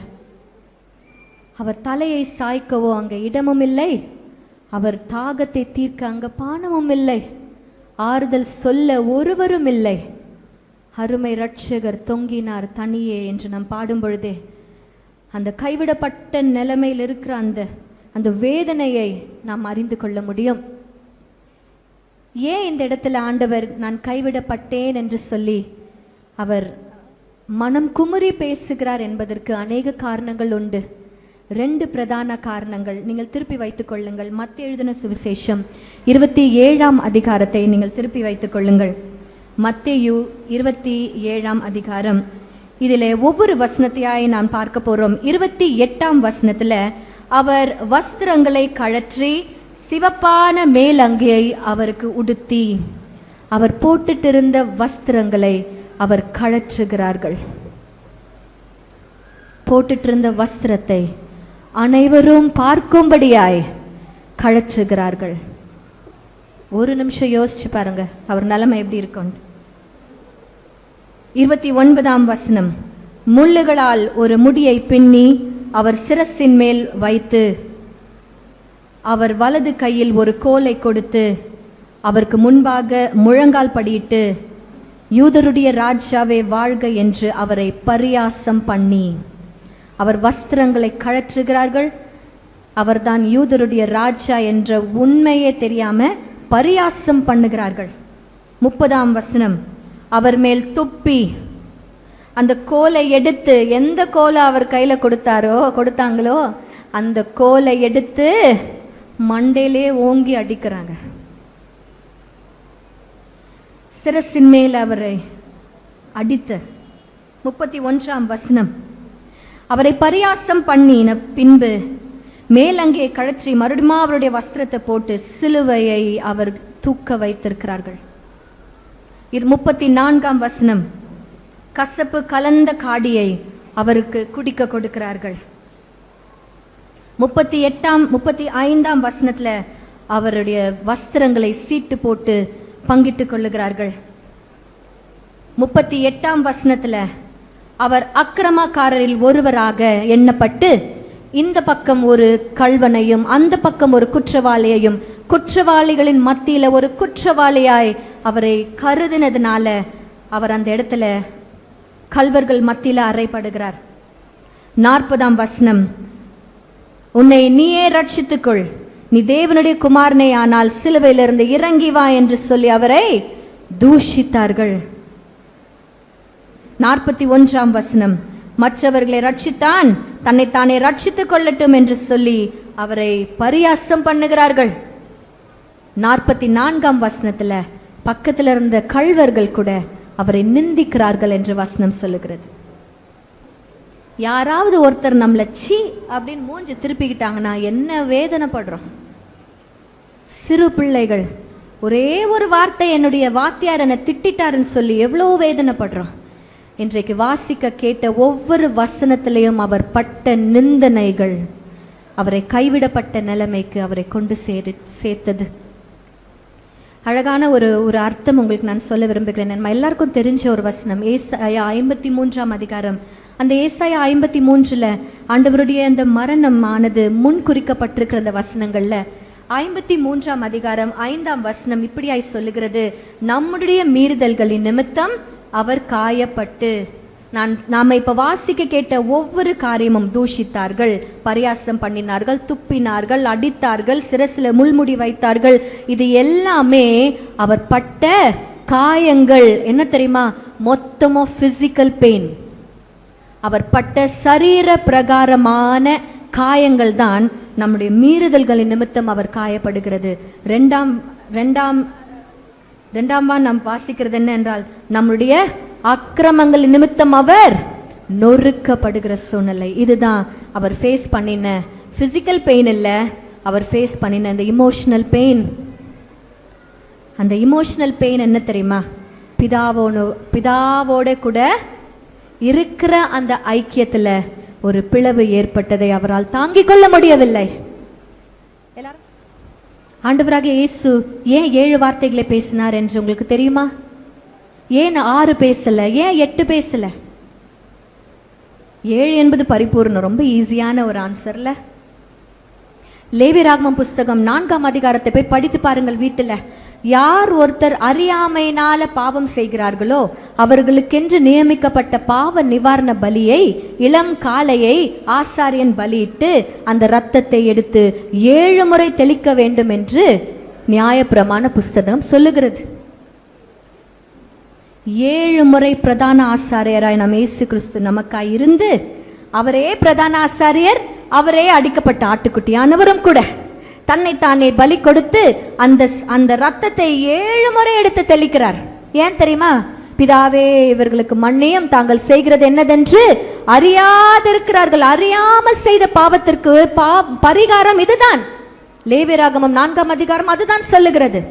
அவர் தலையை சாய்க்கவோ அங்க இடமும் இல்லை, அவர் தாகத்தை தீர்க்க அங்க பானமும் இல்லை, ஆறுதல் சொல்ல ஒருவரும் இல்லை. அருமை ரட்சகர் தொங்கினார் தனியே என்று நாம் பாடும் பொழுதே அந்த கைவிடப்பட்ட நிலைமையில் இருக்கிற அந்த வேதனையை நாம் அறிந்து கொள்ள முடியும். ஏன் இந்த இடத்துல ஆண்டவர் நான் கைவிடப்பட்டேன் என்று சொல்லி அவர் மனம் குமுறி பேசுகிறார் என்பதற்கு அநேக காரணங்கள் உண்டு. 2 பிரதான காரணங்கள் நீங்கள் திருப்பி வைத்துக் கொள்ளுங்கள். மத்தேயு எழுதின சுவிசேஷம் 27ஆம் அதிகாரத்தை நீங்கள் திருப்பி வைத்துக் கொள்ளுங்கள். மத்தேயு 27ஆம் அதிகாரம், இதில் ஒவ்வொரு வசனத்தையாய் நாம் பார்க்க போறோம். 28ஆம் வசனத்துல அவர் வஸ்திரங்களை கழற்றி சிவப்பான மேலங்கியை அவருக்கு உடுத்தி, அவர் போட்டுட்டிருந்த வஸ்திரங்களை அவர் கழற்றுகிறார்கள். போட்டுட்டிருந்த வஸ்திரத்தை அனைவரும் பார்க்கும்படியாய் கழற்றுகிறார்கள். ஒரு நிமிஷம் யோசிச்சு பாருங்க அவர் நிலைமை எப்படி இருக்கும். 29ஆம் வசனம், முள்ளுகளால் ஒரு முடியை பின்னி அவர் சிரசின் மேல் வைத்து அவர் வலது கையில் ஒரு கோலை கொடுத்து அவருக்கு முன்பாக முழங்கால் படியிட்டு, யூதருடைய ராஜாவே வாழ்க என்று அவரை பரியாசம் பண்ணி, அவர் வஸ்திரங்களை கழற்றுகிறார்கள். அவர்தான் யூதருடைய ராஜா என்ற உண்மையே தெரியாம பரியாசம் பண்ணுகிறார்கள். 30ஆம் வசனம், அவர் மேல் துப்பி அந்த கோலை எடுத்து, எந்த கோலை அவர் கையில கொடுத்தாங்களோ அந்த கோலை எடுத்து மண்டையிலே ஓங்கி அடிக்கிறாங்க. சிரசின் மேல் அவரை அடித்த 31ஆம் வசனம், அவரை பரியாசம் பண்ணின பின்பு மேலங்கே கழற்றி மறுபடியும் அவருடைய வஸ்திரத்தை போட்டு சிலுவையை அவர் தூக்க வைத்திருக்கிறார்கள். 34ஆம் வசனம், கசப்பு கலந்த காடியை அவருக்கு குடிக்க கொடுக்கிறார்கள். 35ஆம் வசனத்துல அவருடைய வஸ்திரங்களை சீட்டு போட்டு பங்கிட்டு கொள்ளுகிறார்கள். 38ஆம் வசனத்துல அவர் அக்கிரமக்காரரில் ஒருவராக எண்ணப்பட்டு இந்த பக்கம் ஒரு கள்வனையும் அந்த பக்கம் ஒரு குற்றவாளியையும் குற்றவாளிகளின் மத்தியில ஒரு குற்றவாளியாய் அவரை கருதினதுனால அவர் அந்த இடத்துல கள்வர்கள் மத்தியில அறையப்படுகிறார். 40ஆம் வசனம், உன்னை நீயே ரட்சித்துக்கொள், நீ தேவனுடைய குமாரனே ஆனால் சிலுவையிலிருந்து இறங்கி வா என்று சொல்லி அவரை தூஷித்தார்கள். 41ஆம் வசனம், மற்றவர்களை ரட்சித்தான், தன்னைத்தானே ரட்சித்துக் கொள்ளட்டும் என்று சொல்லி அவரை பரியாசம் பண்ணுகிறார்கள். 44ஆம் வசனத்துல பக்கத்துல இருந்த கள்வர்கள் கூட அவரை நிந்திக்கிறார்கள் என்று வசனம் சொல்லுகிறது. யாராவது ஒருத்தர் நம்மள சீ அப்படின்னு மூஞ்சி திருப்பிக்கிட்டாங்கன்னா என்ன வேதனைப்படுறோம். சிறு பிள்ளைகள் ஒரே ஒரு வார்த்தை, என்னுடைய வாத்தியார் என்னை திட்டாருன்னு சொல்லி எவ்வளோ வேதனைப்படுறோம். இன்றைக்கு வாசிக்க கேட்ட ஒவ்வொரு வசனத்திலையும் அவர் பட்ட நிந்தனைகள் அவரை கைவிடப்பட்ட நிலைமைக்கு அவரை கொண்டு சேர்த்தது. அழகான ஒரு அர்த்தம் உங்களுக்கு நான் சொல்ல விரும்புகிறேன். நம்ம எல்லாருக்கும் தெரிஞ்ச ஒரு வசனம், ஏசாயா 53ஆம் அதிகாரம். அந்த ஏசாயா 53ல ஆண்டவருடைய அந்த மரணம் ஆனது முன் குறிக்கப்பட்டிருக்கிற அந்த வசனங்கள்ல 53ஆம் அதிகாரம் 5ஆம் வசனம் இப்படியாய் சொல்லுகிறது, நம்முடைய மீறுதல்களின் நிமித்தம் அவர் காயப்பட்டு. நாம இப்ப வாசிக்க கேட்ட ஒவ்வொரு காரியமும் தூஷித்தார்கள், பரியாசம் பண்ணினார்கள், துப்பினார்கள், அடித்தார்கள், சிரசில முள்முடி வைத்தார்கள். இது எல்லாமே அவர் பட்ட காயங்கள். என்ன தெரியுமா? மொத்தமோ பிசிக்கல் பெயின். அவர் பட்ட சரீர பிரகாரமான காயங்கள் தான் நம்முடைய மீறுதல்களின் நிமித்தம் அவர் காயப்படுகிறது. ரெண்டாம் நாம் வாசிக்கிறது என்ன என்றால், நம்முடைய அக்கிரமங்களின் நிமித்தம் அவர் நொறுக்கப்படுகிற சூழ்நிலை. இதுதான் அவர் ஃபேஸ் பண்ணின பிசிக்கல் பெயின் இல்ல, அவர் ஃபேஸ் பண்ணின அந்த இமோஷனல் பெயின். அந்த இமோஷனல் பெயின் என்ன தெரியுமா? பிதாவோட கூட இருக்கிற அந்த ஐக்கியத்துல ஒரு பிளவு ஏற்பட்டதை அவரால் தாங்கிக் கொள்ள முடியவில்லை. எல்லாரும் ஆண்டவராக இயேசு ஏன் 7 வார்த்தைகளை பேசினார் என்று உங்களுக்கு தெரியுமா? ஏன் 6 பேசல? ஏன் 8 பேசல? 7 என்பது பரிபூர்ணம். ரொம்ப ஈஸியான ஒரு ஆன்சர்ல. லேவியராகமம் புஸ்தகம் 4ஆம் அதிகாரத்தை போய் படித்து பாருங்கள் வீட்டுல. யார் ஒருத்தர் அறியாமையினால பாவம் செய்கிறார்களோ அவர்களுக்கென்று நியமிக்கப்பட்ட பாவ நிவாரண பலியை, இளம் காளையை ஆசாரியன் பலியிட்டு அந்த இரத்தத்தை எடுத்து 7 முறை தெளிக்க வேண்டும் என்று நியாயப்பிரமாண புஸ்தகம் சொல்லுகிறது. 7 முறை பிரதான ஆசாரியராய் நம் இயேசு கிறிஸ்து நமக்காய் இருந்து, அவரே பிரதான ஆசாரியர், அவரே அடிக்கப்பட்ட ஆட்டுக்குட்டியானவரும் கூட தன்னைத்தானே பலி கொடுத்து அந்த ரத்தத்தை 7 முறை எடுத்து தெளிக்கிறார். ஏன் தெரியுமா? பிதாவே, இவர்களுக்கு மன்னியும், தாங்கள் செய்கிறது என்னதென்று அறியாதிருக்கிறார்கள். அறியாம செய்த பாவத்திற்கு பரிகாரம் இதுதான். லேவியராகமம் 4ஆம் அதிகாரம் அதுதான் சொல்லுகிறது.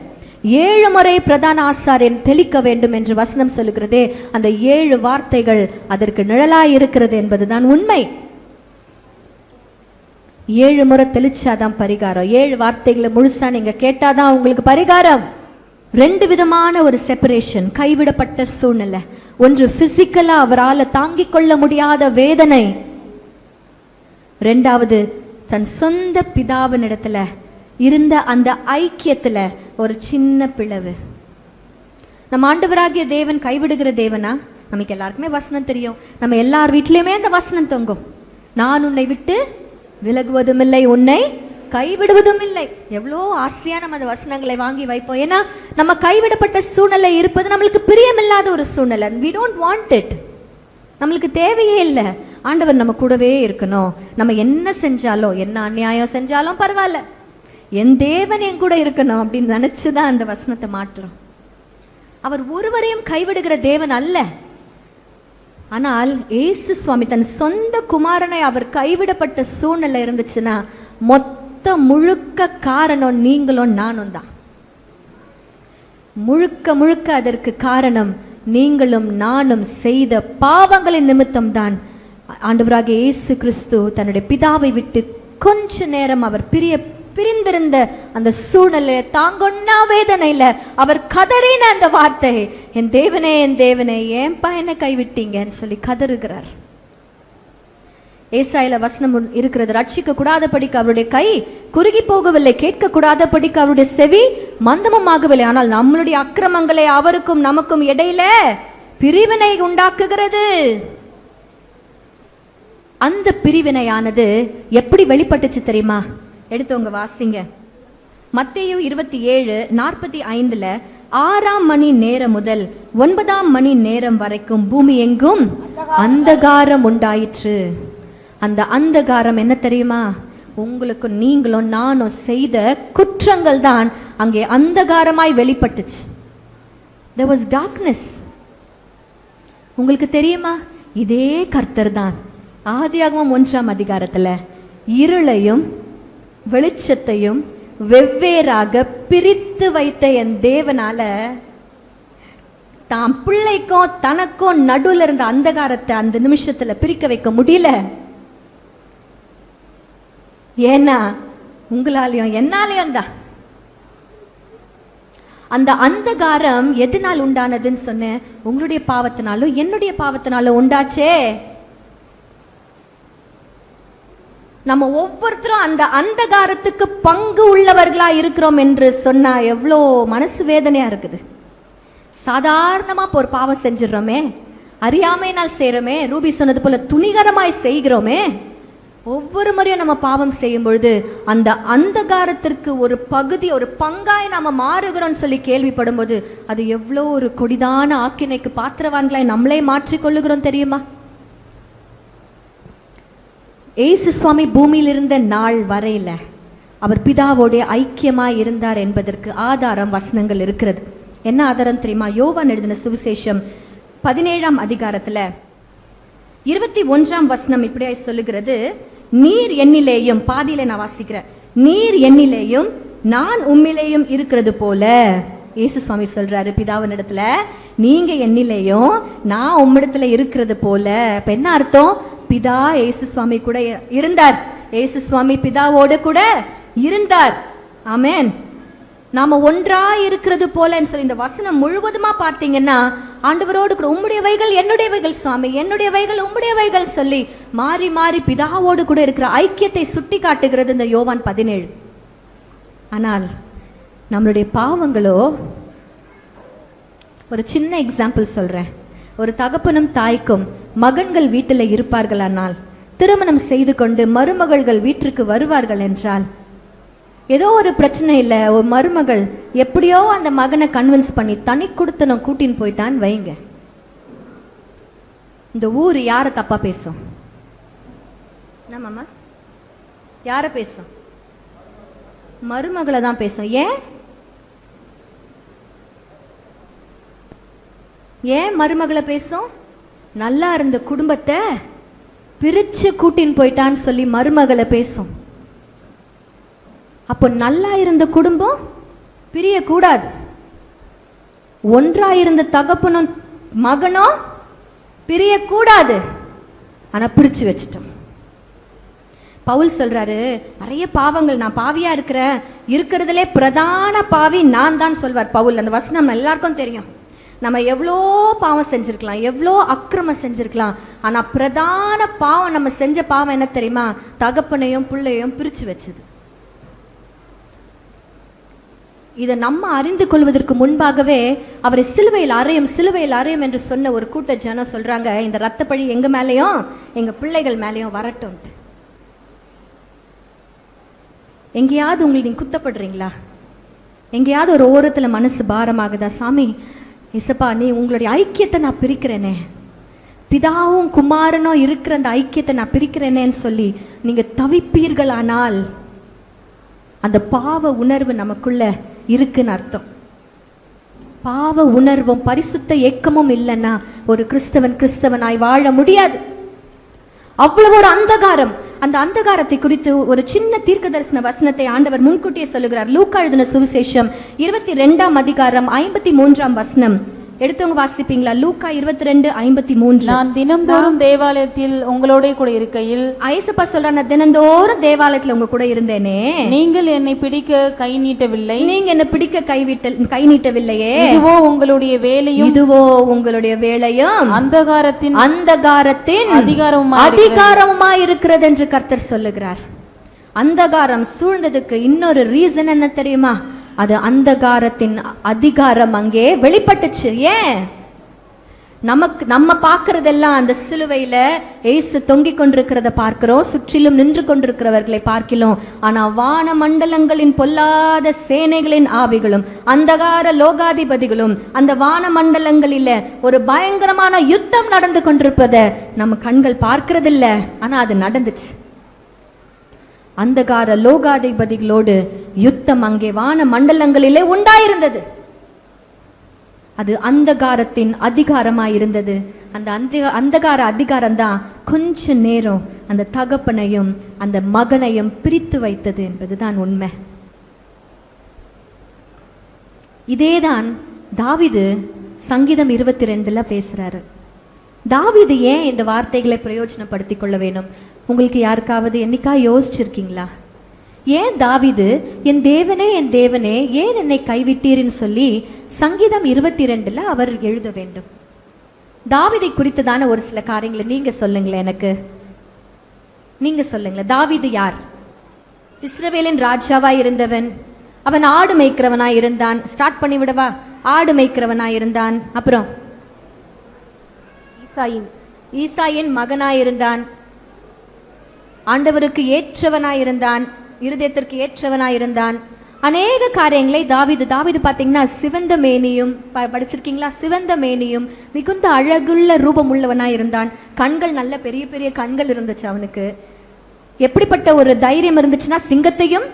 7 முறை பிரதான ஆசாரியன் தெளிக்க வேண்டும் என்று வசனம் சொல்லுகிறதே, அந்த 7 வார்த்தைகள் அதற்கு நிழலாய் இருக்கிறது என்பதுதான் உண்மை. 7 முறை தெளிச்சாதான் பரிகாரம். 7 வார்த்தைகளை முழுசா நீங்க கேட்டாதான் உங்களுக்கு பரிகாரம். 2 விதமான ஒரு செப்பரேஷன், கைவிடப்பட்ட சூழ்நிலை. ஒன்று பிசிக்கலா அவரால் தாங்கிக் கொள்ள முடியாத வேதனை, 2வது தன் சொந்த பிதாவின் இடத்துல இருந்த அந்த ஐக்கியத்துல ஒரு சின்ன பிளவு. நம்ம ஆண்டவராகிய தேவன் கைவிடுகிற தேவனா? நமக்கு எல்லாருக்குமே வசனம் தெரியும். நம்ம எல்லார் வீட்லயுமே அந்த வசனம் தொங்கும். நான் உன்னை விட்டு விலகுவதும் இல்லை, உன்னை கைவிடுவதும் இல்லை. எவ்வளோ ஆசையா நம்ம அந்த வசனங்களை வாங்கி வைப்போம். ஏன்னா நம்ம கைவிடப்பட்ட சூழ்நிலை இருப்பது நம்மளுக்கு பிரியமில்லாத ஒரு சூழ்நிலை. we don't want it. நம்மளுக்கு தேவையே இல்லை. ஆண்டவர் நம்ம கூடவே இருக்கணும். நம்ம என்ன செஞ்சாலும், என்ன அநியாயம் செஞ்சாலும் பரவாயில்ல, என் தேவன் என் கூட இருக்கணும் அப்படின்னு நினைச்சுதான் அந்த வசனத்தை மாற்றுறோம். அவர் ஒருவரையும் கைவிடுகிற தேவன் அல்ல. ஆனால் இயேசு சுவாமி தன் சொந்த குமாரனை அவர் கைவிடப்பட்ட சூழ்நிலை இருந்துச்சுன்னா மொத்த முழுக்க காரணம் நீங்களும் நானும் தான். முழுக்க முழுக்க அதற்கு காரணம் நீங்களும் நானும் செய்த பாவங்களின் நிமித்தம் தான். ஆண்டவராகிய இயேசு கிறிஸ்து தன்னுடைய பிதாவை விட்டு கொஞ்ச நேரம் அவர் பிரிந்திருந்த அந்த சூழ்நிலை, தாங்கொன்னா வேதனையில அவர் கதறின அந்த வார்த்தை, என் தேவனே என் தேவனே ஏன்பா என்ன கைவிட்டீங்கன்னு சொல்லி கதறுகிறார். ஏசாயில வசனம் இருக்கிறது, ரட்சிக்க கூடாதபடிக்கு அவருடைய கை குறுகி போகவில்லை, கேட்க கூடாதபடிக்கு அவருடைய செவி மந்தமும் ஆகவில்லை. ஆனால் நம்மளுடைய அக்கிரமங்களை அவருக்கும் நமக்கும் இடையில பிரிவினை உண்டாக்குகிறது. அந்த பிரிவினையானது எப்படி வெளிப்பட்டுச்சு தெரியுமா? எடுத்தவங்க வாசிங்க. மத்தேயு 27:45 6ஆம் மணி நேரம் முதல் 9ஆம் மணி நேரம் வரைக்கும் பூமி எங்கும் அந்தகாரம் உண்டாயிற்று. அந்த அந்தகாரம் என்ன தெரியுமா? உங்களுக்கு நீங்களும் நானும் செய்த குற்றங்கள் தான் அங்கே அந்தகாரமாய் வெளிப்பட்டுச்சு. There was darkness. உங்களுக்கு தெரியுமா? இதே கர்த்தர் தான் ஆதியாகமம் 1ஆம் அதிகாரத்துல இருளையும் வெளிச்சத்தையும் வெவ்வேறாக பிரித்து வைத்த என் தேவனால தாம் பிள்ளைக்கும் தனக்கும் நடுவில் இருந்த அந்தகாரத்தை அந்த நிமிஷத்துல பிரிக்க வைக்க முடியல. ஏன்னா உங்களாலையும் என்னாலையும் தான். அந்த அந்தகாரம் எதனால் உண்டானதுன்னு சொன்னேன்? உங்களுடைய பாவத்தினாலும் என்னுடைய பாவத்தினாலும் உண்டாச்சே. நம்ம ஒவ்வொருத்தரும் அந்த அந்தகாரத்துக்கு பங்கு உள்ளவர்களா இருக்கிறோம் என்று சொன்னா எவ்வளோ மனசு வேதனையா இருக்குது. சாதாரணமா ஒரு பாவம் செஞ்சிடறோமே, அறியாமையினால் செய்யறோமே, ரூபி சொன்னது போல துணிகரமாய் செய்கிறோமே. ஒவ்வொரு முறையும் நம்ம பாவம் செய்யும் பொழுது அந்த அந்தகாரத்திற்கு ஒரு பகுதி, ஒரு பங்காய் நாம மாறுகிறோம்னு சொல்லி கேள்விப்படும் போது அது எவ்வளோ ஒரு கொடிதான ஆக்கினைக்கு பாத்திரவான்களாய் நம்மளே மாற்றிக்கொள்ளுகிறோம் தெரியுமா? ஏசு சுவாமி பூமியில் இருந்த நாள் வரையில அவர் பிதாவோடைய ஐக்கியமாய் இருந்தார் என்பதற்கு ஆதாரம் வசனங்கள் இருக்கிறது. என்ன ஆதாரம் தெரியுமா? யோவான் எழுதின சுவிசேஷம் 17ஆம் அதிகாரத்துல 21ஆம் வசனம் இப்படியாய் சொல்லுகிறது, நீர் என்னிலேயும், பாதியில நான் வாசிக்கிறேன், நீர் என்னிலேயும் நான் உம்மிலேயும் இருக்கிறது போல. ஏசு சுவாமி சொல்றாரு பிதாவின் இடத்துல, நீங்க என்னிலேயும் நான் உம்மிடத்துல இருக்கிறது போல. இப்ப என்ன அர்த்தம்? பிதா ஏசு சுவாமி கூட இருந்தார், ஏசு சுவாமி பிதாவோடு கூட இருந்தார். ஆமென். நாம ஒன்றா இருக்கிறது போலன்னு சொல்லி இந்த வசனம் முழுவதுமா பார்த்தீங்கன்னா ஆண்டவரோடு கூட உம்முடையவைகள் என்னுடையவைகள் சுவாமி, என்னுடையவைகள் உம்முடையவைகள் சொல்லி மாறி மாறி பிதாவோடு கூட இருக்கிற ஐக்கியத்தை சுட்டி காட்டுகிறது இந்த யோவான் 17. ஆனால் நம்மளுடைய பாவங்களோ, ஒரு சின்ன எக்ஸாம்பிள் சொல்றேன். ஒரு தகப்பனும் தாய்க்கும் மகன்கள் வீட்டில் இருப்பார்களானால், திருமணம் செய்து கொண்டு மருமகள்கள் வீட்டிற்கு வருவார்கள் என்றால், ஏதோ ஒரு பிரச்சனை இல்லை, ஒரு மருமகள் எப்படியோ அந்த மகனை கன்வின்ஸ் பண்ணி தனி கொடுத்தனும் கூட்டின்னு போயிட்டான்னு வைங்க, இந்த ஊர் யாரை தப்பா பேசும்? என்னம்மா யாரை பேசும்? மருமகளை தான் பேசும். ஏன் மருமகளை பேசும்? நல்லா இருந்த குடும்பத்தை பிரிச்சு கூட்டின்னு போயிட்டான்னு சொல்லி மருமகளை பேசும். அப்போ நல்லா இருந்த குடும்பம் பிரியக்கூடாது. ஒன்றாயிருந்த தகப்பனும் மகனும் பிரியக்கூடாது, ஆனா பிரிச்சு வச்சிட்டோம். பவுல் சொல்றாரு, நிறைய பாவங்கள், நான் பாவியா இருக்கிறதுலே பிரதான பாவி நான் தான் சொல்வார் பவுல். அந்த வசனம் எல்லாருக்கும் தெரியும். நம்ம எவ்வளோ பாவம் செஞ்சிருக்கலாம், எவ்வளோ அக்கிரமம் செஞ்சிருக்கலாம், ஆனா பிரதான பாவம், நம்ம செஞ்ச பாவம் என்ன தெரியுமா? தகப்பனையும் பிள்ளையும் பிரிச்சு வச்சது. இதை நம்ம அறிந்து கொள்வதற்கு முன்பாகவே அவரை சிலுவையில் அறையும் என்று சொன்ன ஒரு கூட்ட ஜனம் சொல்றாங்க, இந்த ரத்தப்பழி எங்க மேலேயும் எங்க பிள்ளைகள் மேலேயும் வரட்டும். எங்கேயாவது உங்களுக்கு நீங்க குத்தப்படுறீங்களா? எங்கேயாவது ஒரு ஓரத்துல மனசு பாரமாகுதா? சாமி இசப்பா, நீ உங்களுடைய ஐக்கியத்தை நான் பிரிக்கிறேனே, பிதாவும் குமாரனும் இருக்கிற அந்த ஐக்கியத்தை நான் பிரிக்கிறேனேன்னு சொல்லி நீங்க தவிப்பீர்களானால் அந்த பாவ உணர்வு நமக்குள்ள இருக்குன்னு அர்த்தம். பாவ உணர்வும் பரிசுத்த ஏக்கமும் இல்லைன்னா ஒரு கிறிஸ்தவனாய் வாழ முடியாது. அவ்வளவு ஒரு அந்தகாரம். அந்த அந்தகாரத்தை குறித்து ஒரு சின்ன தீர்க்க தரிசன வசனத்தை ஆண்டவர் முன்கூட்டியே சொல்லுகிறார். லூக்கா எழுதின சுவிசேஷம் 22ஆம் அதிகாரம் 53ஆம் வசனம். எடுத்தவங்க வாசிப்பீங்களா? லூக்கா 22:53. நான் தினம்தோறும் தேவாலயத்தில் உங்களோட கூட இருக்கையில், ஐசப்பா சொல்ற, நான் தினந்தோறும் தேவாலயத்துல உங்க கூட இருந்தேனே, நீங்கள் என்னை பிடிக்க கை நீட்டவில்லை, நீங்க என்ன பிடிக்க கை நீட்டவில்லையே, இதுவோ உங்களுடைய வேலையும் அந்தகாரத்தின் அதிகாரமுமா இருக்கிறது என்று கர்த்தர் சொல்லுகிறார். அந்தகாரம் சூழ்ந்ததுக்கு இன்னொரு ரீசன் என்ன தெரியுமா? அது அந்தகாரத்தின் அதிகாரம் அங்கே வெளிப்பட்டுச்சு. ஏன்? நம்ம பார்க்கறதெல்லாம் அந்த சிலுவையில இயேசு தொங்கிக் கொண்டிருக்கிறத பார்க்கிறோம், சுற்றிலும் நின்று கொண்டிருக்கிறவர்களை பார்க்கிறோம். ஆனா வான மண்டலங்களின் பொல்லாத சேனைகளின் ஆவிகளும் அந்தகார லோகாதிபதிகளும் அந்த வான மண்டலங்களில ஒரு பயங்கரமான யுத்தம் நடந்து கொண்டிருப்பதை நம்ம கண்கள் பார்க்கறதில்ல, ஆனா அது நடந்துச்சு. அந்தகார லோகாதிபதிகளோடு யுத்தம் அங்கே வான மண்டலங்களிலே உண்டாயிருந்தது. அது அந்தகாரத்தின் அதிகாரமாயிருந்தது. அந்த அந்தகார அதிகாரம் தான் கொஞ்ச நேரம் அந்த தகப்பனையும் அந்த மகனையும் பிரித்து வைத்தது என்பதுதான் உண்மை. இதேதான் தாவீது சங்கீதம் 22ல பேசுறாரு. தாவீது ஏன் இந்த வார்த்தைகளை பிரயோஜனப்படுத்திக் கொள்ள வேணும்? உங்களுக்கு யாருக்காவது என்னைக்கா யோசிச்சிருக்கீங்களா? ஏன் தாவீது என் தேவனே ஏன் என்னை கைவிட்டீர்னு சொல்லி சங்கீதம் 22ல அவர் எழுத வேண்டும்? தாவீதை குறித்ததான ஒரு சில காரியங்களை நீங்க சொல்லுங்களேன். எனக்கு நீங்க சொல்லுங்களேன். தாவீது யார்? இஸ்ரவேலின் ராஜாவாய் இருந்தவன். அவன் ஆடு மேய்க்கிறவனாய் இருந்தான். ஸ்டார்ட் பண்ணி விடவா? ஆடு மேய்க்கிறவனாய் இருந்தான். அப்புறம் ஈசாயின் மகனாயிருந்தான். ஆண்டவருக்கு ஏற்றவனாயிருந்தான், இருதயத்திற்கு ஏற்றவனாயிருந்தான். அநேக காரியங்களை தாவீது பார்த்தீங்கன்னா சிவந்த மேனியும், படிச்சிருக்கீங்களா? சிவந்த மேனியும் மிகுந்த அழகுள்ள ரூபம் உள்ளவனாயிருந்தான். கண்கள் நல்ல பெரிய பெரிய கண்கள் இருந்துச்சு அவனுக்கு. எப்படிப்பட்ட ஒரு தைரியம் இருந்துச்சுன்னா, சிங்கத்தையும்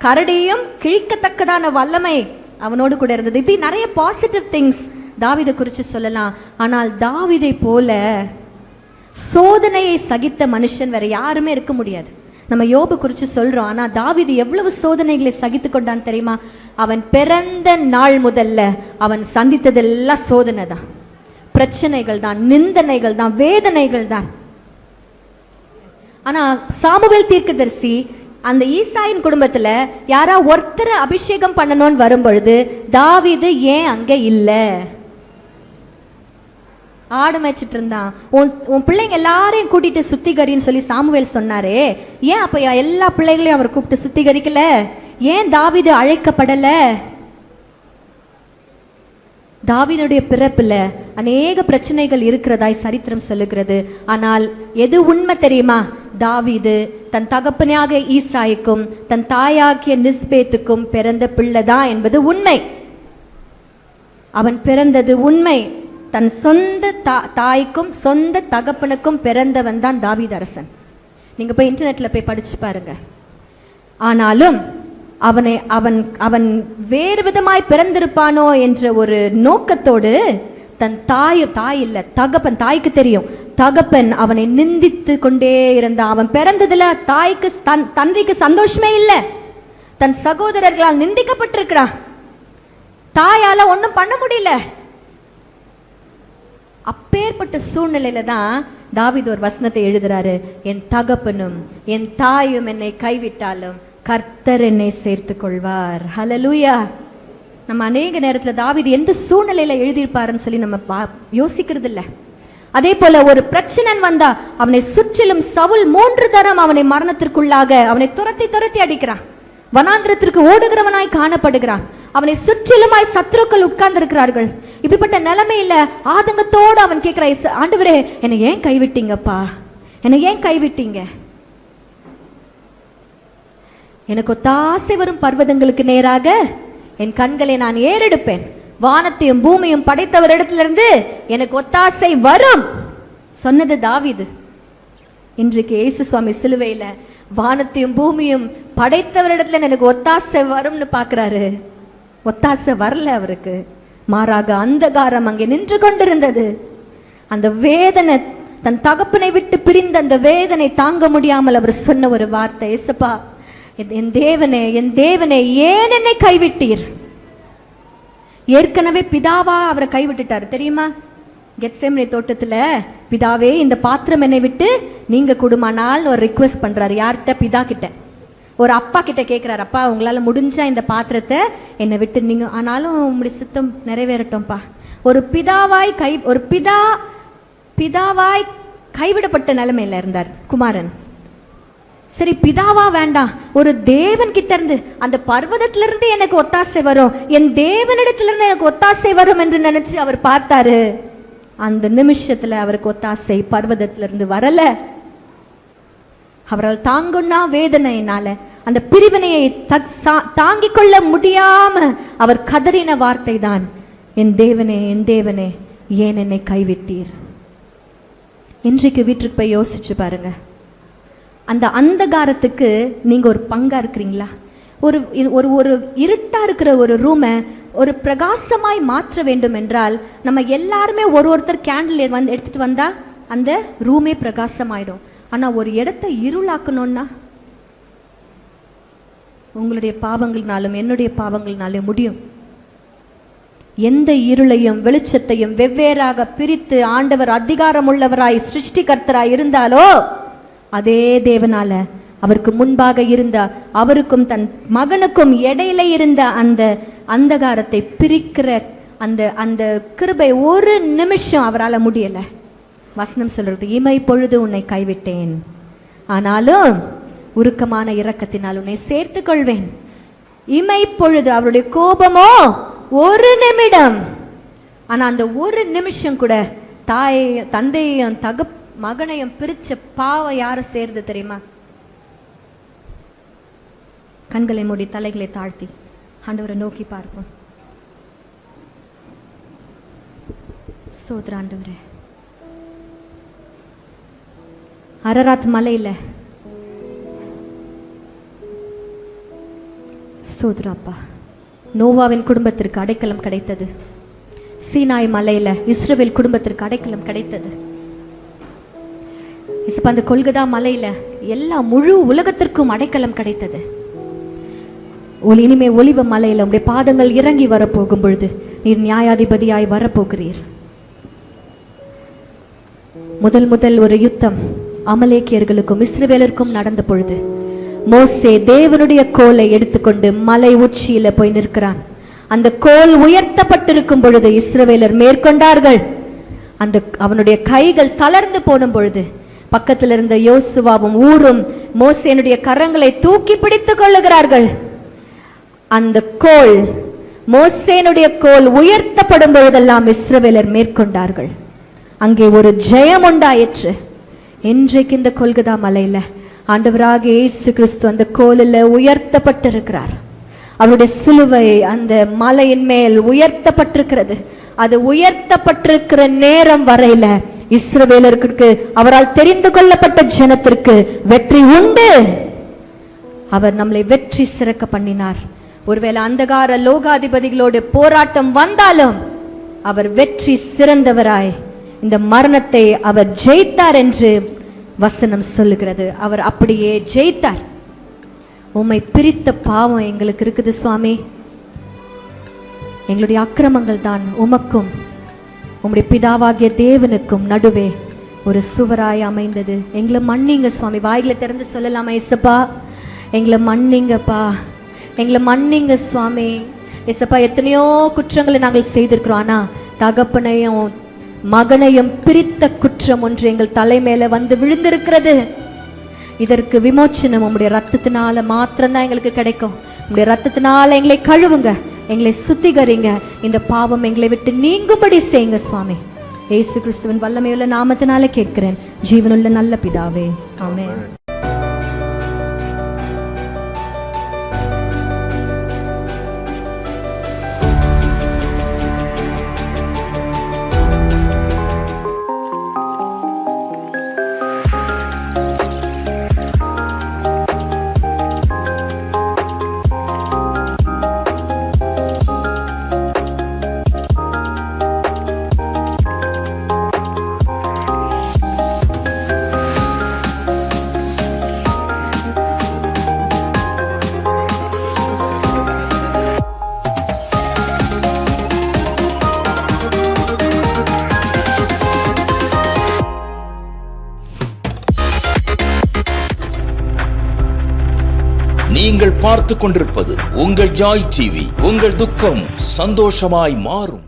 கரடியையும் கிழிக்கத்தக்கதான வல்லமை அவனோடு கூட இருந்தது. இப்படி நிறைய பாசிட்டிவ் திங்ஸ் தாவீதை குறித்து சொல்லலாம். ஆனால் தாவீதை போல சோதனையை சகித்த மனுஷன் வேற யாருமே இருக்க முடியாது. நம்ம யோபு குறித்து சொல்றோம், ஆனா தாவீது எவ்வளவு சோதனைகளை சகித்து கொண்டான் தெரியுமா? அவன் பிறந்த நாள் முதல்ல அவன் சந்தித்ததெல்லாம் சோதனை தான், பிரச்சனைகள் தான், நிந்தனைகள் தான், வேதனைகள் தான். ஆனா சாமுவேல் தீர்க்கதரிசி அந்த ஈசாயின் குடும்பத்துல யாரா ஒருத்தரை அபிஷேகம் பண்ணணும்னு வரும்பொழுது தாவீது ஏன் அங்க இல்ல? ஆடு மேய்ச்சிட்டு இருந்தான். உன் பிள்ளைங்க எல்லாரையும் கூட்டிட்டு சுத்திகரின்னு சொல்லி சாமுவேல் சொன்னாரே, ஏன் அப்ப எல்லா பிள்ளைகளையும் அவர் கூப்பிட்டு சுத்திகரிக்கல? ஏன் தாவீது அழைக்கப்படல? தாவீதுடைய பிறப்புல அநேக பிரச்சனைகள் இருக்கிறதாய் சரித்திரம் சொல்லுகிறது. ஆனால் எது உண்மை தெரியுமா? தாவீது தன் தகப்பனாக ஈசாய்க்கும் தன் தாயாகிய நிஸ்பேத்துக்கும் பிறந்த பிள்ளைதான் என்பது உண்மை. அவன் பிறந்தது உண்மை. தன் சொந்த தாய்க்கும் சொந்த தகப்பனுக்கும் பிறந்தவன் தான் தாவீது அரசன். நீங்க போய் இன்டர்நெட்ல போய் படிச்சு பாருங்க. ஆனாலும் அவன் வேறு விதமாய் பிறந்திருப்பானோ என்ற ஒரு நோக்கத்தோடு தன் தாய் இல்ல தகப்பன், தாய்க்கு தெரியும், தகப்பன் அவனை நிந்தித்து கொண்டே இருந்தான். அவன் பிறந்ததுல தந்தைக்கு சந்தோஷமே இல்லை. தன் சகோதரர்களால் நிந்திக்கப்பட்டிருக்கிறான். தாயால ஒண்ணும் பண்ண முடியல. அப்பேற்பட்ட சூழ்நிலையில தான் தாவீது ஒரு வசனத்தை எழுதுறாரு, என் தகப்பனும் என் தாயும் என்னை கைவிட்டாலும் கர்த்தர் என்னை சேர்த்து கொள்வார். ஹல்லேலூயா. நம்ம அநேக நேரத்துல தாவீது எந்த சூழ்நிலையில எழுதியிருப்பாருன்னு சொல்லி நம்ம யோசிக்கிறது இல்லை. அதே போல ஒரு பிரச்சனை வந்தா அவனை சுற்றிலும் சவுல் 3 தரம் அவனை மரணத்திற்குள்ளாக அவனை துரத்தி அடிக்கிறான். வனாந்திரத்திற்கு ஓடுகிறவனாய் காணப்படுகிறான். அவனை சுற்றிலுமாய் சத்துருக்கள் உட்கார்ந்து இருக்கிறார்கள். இப்படிப்பட்ட நிலைமையில ஆதங்கத்தோடு அவன் கேட்கிறான், ஆண்டவரே என்னை ஏன் கைவிட்டீங்கப்பா, என்னை ஏன் கைவிட்டீங்க? எனக்கு ஒத்தாசை வரும் பர்வதங்களுக்கு நேராக என் கண்களை நான் ஏறெடுப்பேன். வானத்தையும் பூமியும் படைத்தவரிடத்திலிருந்து எனக்கு ஒத்தாசை வரும் சொன்னது தாவீது. இன்றைக்கு இயேசு சுவாமி சிலுவையில வானத்தையும் பூமியும் படைத்தவரிடத்துல எனக்கு ஒத்தாசை வரும்னு பாக்குறாரு. ஒத்தாசை வரல அவருக்கு. மாறாக அந்தகாரம் அங்கே நின்று கொண்டிருந்தது. அந்த வேதனை, தன் தகப்பனை விட்டு பிரிந்த அந்த வேதனை தாங்க முடியாமல் அவர் சொன்ன ஒரு வார்த்தை, ஏசப்பா என் தேவனே, என் தேவனே ஏன் என்னை கைவிட்டீர்? ஏற்கனவே பிதாவா அவரை கைவிட்டுட்டாரு தெரியுமா? கெத்செமனே தோட்டத்துல பிதாவே இந்த பாத்திரம் என்னை விட்டு நீங்க கொடுமானால் ஒரு ரிக்வெஸ்ட் பண்றாரு. யார்கிட்ட? பிதா கிட்ட. ஒரு அப்பா கிட்ட கேட்கிறாரு, அப்பா உங்களால முடிஞ்சா இந்த பாத்திரத்தை என்னை விட்டு நீங்க, ஆனாலும் உங்களுடைய சித்தம் நிறைவேறட்டும்பா. ஒரு பிதாவாய் கைவிடப்பட்ட நிலைமையில இருந்தார் குமாரன். சரி பிதாவா வேண்டாம், ஒரு தேவன் கிட்ட இருந்து, அந்த பர்வதத்துல இருந்து எனக்கு ஒத்தாசை வரும், என் தேவனிடத்துல இருந்து எனக்கு ஒத்தாசை வரும் என்று நினைச்சு அவர் பார்த்தாரு. அந்த நிமிஷத்துல அவருக்கு ஒத்தாசை பர்வதத்துல இருந்து வரல. அவரால் தாங்குன்னா வேதனையினால அந்த பிரிவினையை தாங்கிக் கொள்ள முடியாம அவர் கதறின வார்த்தை தான், என் தேவனே, என் தேவனே ஏன் என்னை கைவிட்டீர்? இன்றைக்கு வீட்டுக்கு போய் யோசிச்சு பாருங்க. அந்த அந்தகாரத்துக்கு நீங்க ஒரு பங்கா இருக்கிறீங்களா? ஒரு ஒரு ஒரு இருட்டா இருக்கிற ஒரு ரூமை ஒரு பிரகாசமாய் மாற்ற வேண்டும் என்றால் நம்ம எல்லாருமே ஒருத்தர் கேண்டில் எடுத்துட்டு வந்தா அந்த ரூமே பிரகாசமாயிடும். ஆனா ஒரு இடத்தை இருளாக்கணும்னா உங்களுடைய பாவங்கள்னாலும் என்னுடைய பாவங்கள்னாலும் முடியும். எந்த இருளையும் வெளிச்சத்தையும் வெவ்வேறாக பிரித்து ஆண்டவர் அதிகாரம் உள்ளவராய் சிருஷ்டிகர்த்தராய் இருந்தாலோ அதே தேவனால அவருக்கு முன்பாக இருந்த அவருக்கும் தன் மகனுக்கும் இடையில இருந்த அந்த அந்தகாரத்தை பிரிக்கிற அந்த அந்த கிருபை ஒரு நிமிஷம் அவரால் முடியல. வசனம் சொல்றது, இமை பொழுது உன்னை கைவிட்டேன், ஆனாலும் உருக்கமான இரக்கத்தினால் உன்னை சேர்த்துக் கொள்வேன். இமை பொழுது, அவருடைய கோபமோ ஒரு நிமிடம். ஆனா அந்த ஒரு நிமிஷம் கூட தந்தையும் மகனையும் பிரிச்ச பாவம் யார சேர்ந்து தெரியுமா? கண்களை மூடி தலைகளை தாழ்த்தி ஆண்டவரை நோக்கி பார்ப்போம். ஸ்தோத்திர ஆண்டவரே. அரராத் மலையில ஸ்தோத்திர அப்பா, நோவாவின் குடும்பத்திற்கு அடைக்கலம் கிடைத்தது. சீனாய் மலையில இஸ்ரவேல் குடும்பத்திற்கு அடைக்கலம் கிடைத்தது. அந்த கொல்கதா மலையில எல்லா முழு உலகத்திற்கும் அடைக்கலம் கிடைத்தது. இனிமே ஒலிவ மலையில உடைய பாதங்கள் இறங்கி வரப்போகும் பொழுது நீர் நியாயாதிபதியாய் வரப்போகிறீர். முதல் ஒரு யுத்தம் அமலேக்கியர்களுக்கும் இஸ்ரவேலருக்கும் நடந்த பொழுது மோசே தேவனுடைய கோலை எடுத்துக்கொண்டு மலை உச்சியில போய் நிற்கிறான். அந்த கோல் உயர்த்தப்பட்டிருக்கும் பொழுது இஸ்ரவேலர் மேற்கொண்டார்கள். அவனுடைய கைகள் தளர்ந்து போடும் பொழுது பக்கத்தில் இருந்த யோசுவாவும் ஊரும் மோசேனுடைய கரங்களை தூக்கி பிடித்துக் கொள்ளுகிறார்கள். அந்த கோல், மோசேனுடைய கோல் உயர்த்தப்படும் பொழுதெல்லாம் இஸ்ரவேலர் மேற்கொண்டார்கள். அங்கே ஒரு ஜெயம் உண்டாயிற்று. இன்றைக்கு இந்த கொல்கதா மலையில ஆண்டவராக இயேசு கிறிஸ்து அந்த கோலில் உயர்த்தப்பட்டிருக்கிறார். அவருடைய சிலுவை அந்த மலையின் மேல் உயர்த்தப்பட்டிருக்கிறது. அது உயர்த்தப்பட்டிருக்கிற நேரம் வரையில இஸ்ரவேலருக்கு, அவரால் தெரிந்து கொள்ளப்பட்ட ஜனத்திற்கு வெற்றி உண்டு. அவர் நம்மளை வெற்றி சிறக்க பண்ணினார். ஒருவேளை அந்தகார லோகாதிபதிகளோடு போராட்டம் வந்தாலும் அவர் வெற்றி சிறந்தவராய் இந்த மரணத்தை அவர் ஜெயித்தார் என்று வசனம் சொல்லுகிறது. அவர் அப்படியே ஜெயித்தார். உம்மை பிரித்த பாவம் எங்களுக்கு இருக்குது சுவாமி. எங்களுடைய அக்கிரமங்கள் தான் உமக்கும் உம்முடைய பிதாவாகிய தேவனுக்கும் நடுவே ஒரு சுவராய் அமைந்தது. எங்களை மன்னிங்க சுவாமி. வாய்களை திறந்து சொல்லலாமா? இயேசப்பா எங்களை மன்னிங்கப்பா, எங்களை மன்னிங்க சுவாமி. இயேசப்பா எத்தனையோ குற்றங்களை நாங்கள் செய்திருக்கிறோம். ஆனா தகப்பனையும் மகனையும் பிரித்த குற்றம் ஒன்று எங்கள் தலை மேல வந்து விழுந்திருக்கிறது. இதற்கு விமோச்சனம் உம்முடைய ரத்தத்தினால மாத்திரம்தான் எங்களுக்கு கிடைக்கும். உம்முடைய ரத்தத்தினால எங்களை கழுவுங்க, எங்களை சுத்திகரிங்க, இந்த பாவம் எங்களை விட்டு நீங்கும்படி செய்யுங்க சுவாமி. இயேசு கிறிஸ்துவின் வல்லமையுள்ள நாமத்தினால கேட்கிறேன் ஜீவனுள்ள நல்ல பிதாவே, ஆமென். நீங்கள் பார்த்துக் கொண்டிருப்பது உங்கள் ஜாய் டிவி. உங்கள் துக்கம் சந்தோஷமாய் மாறும்.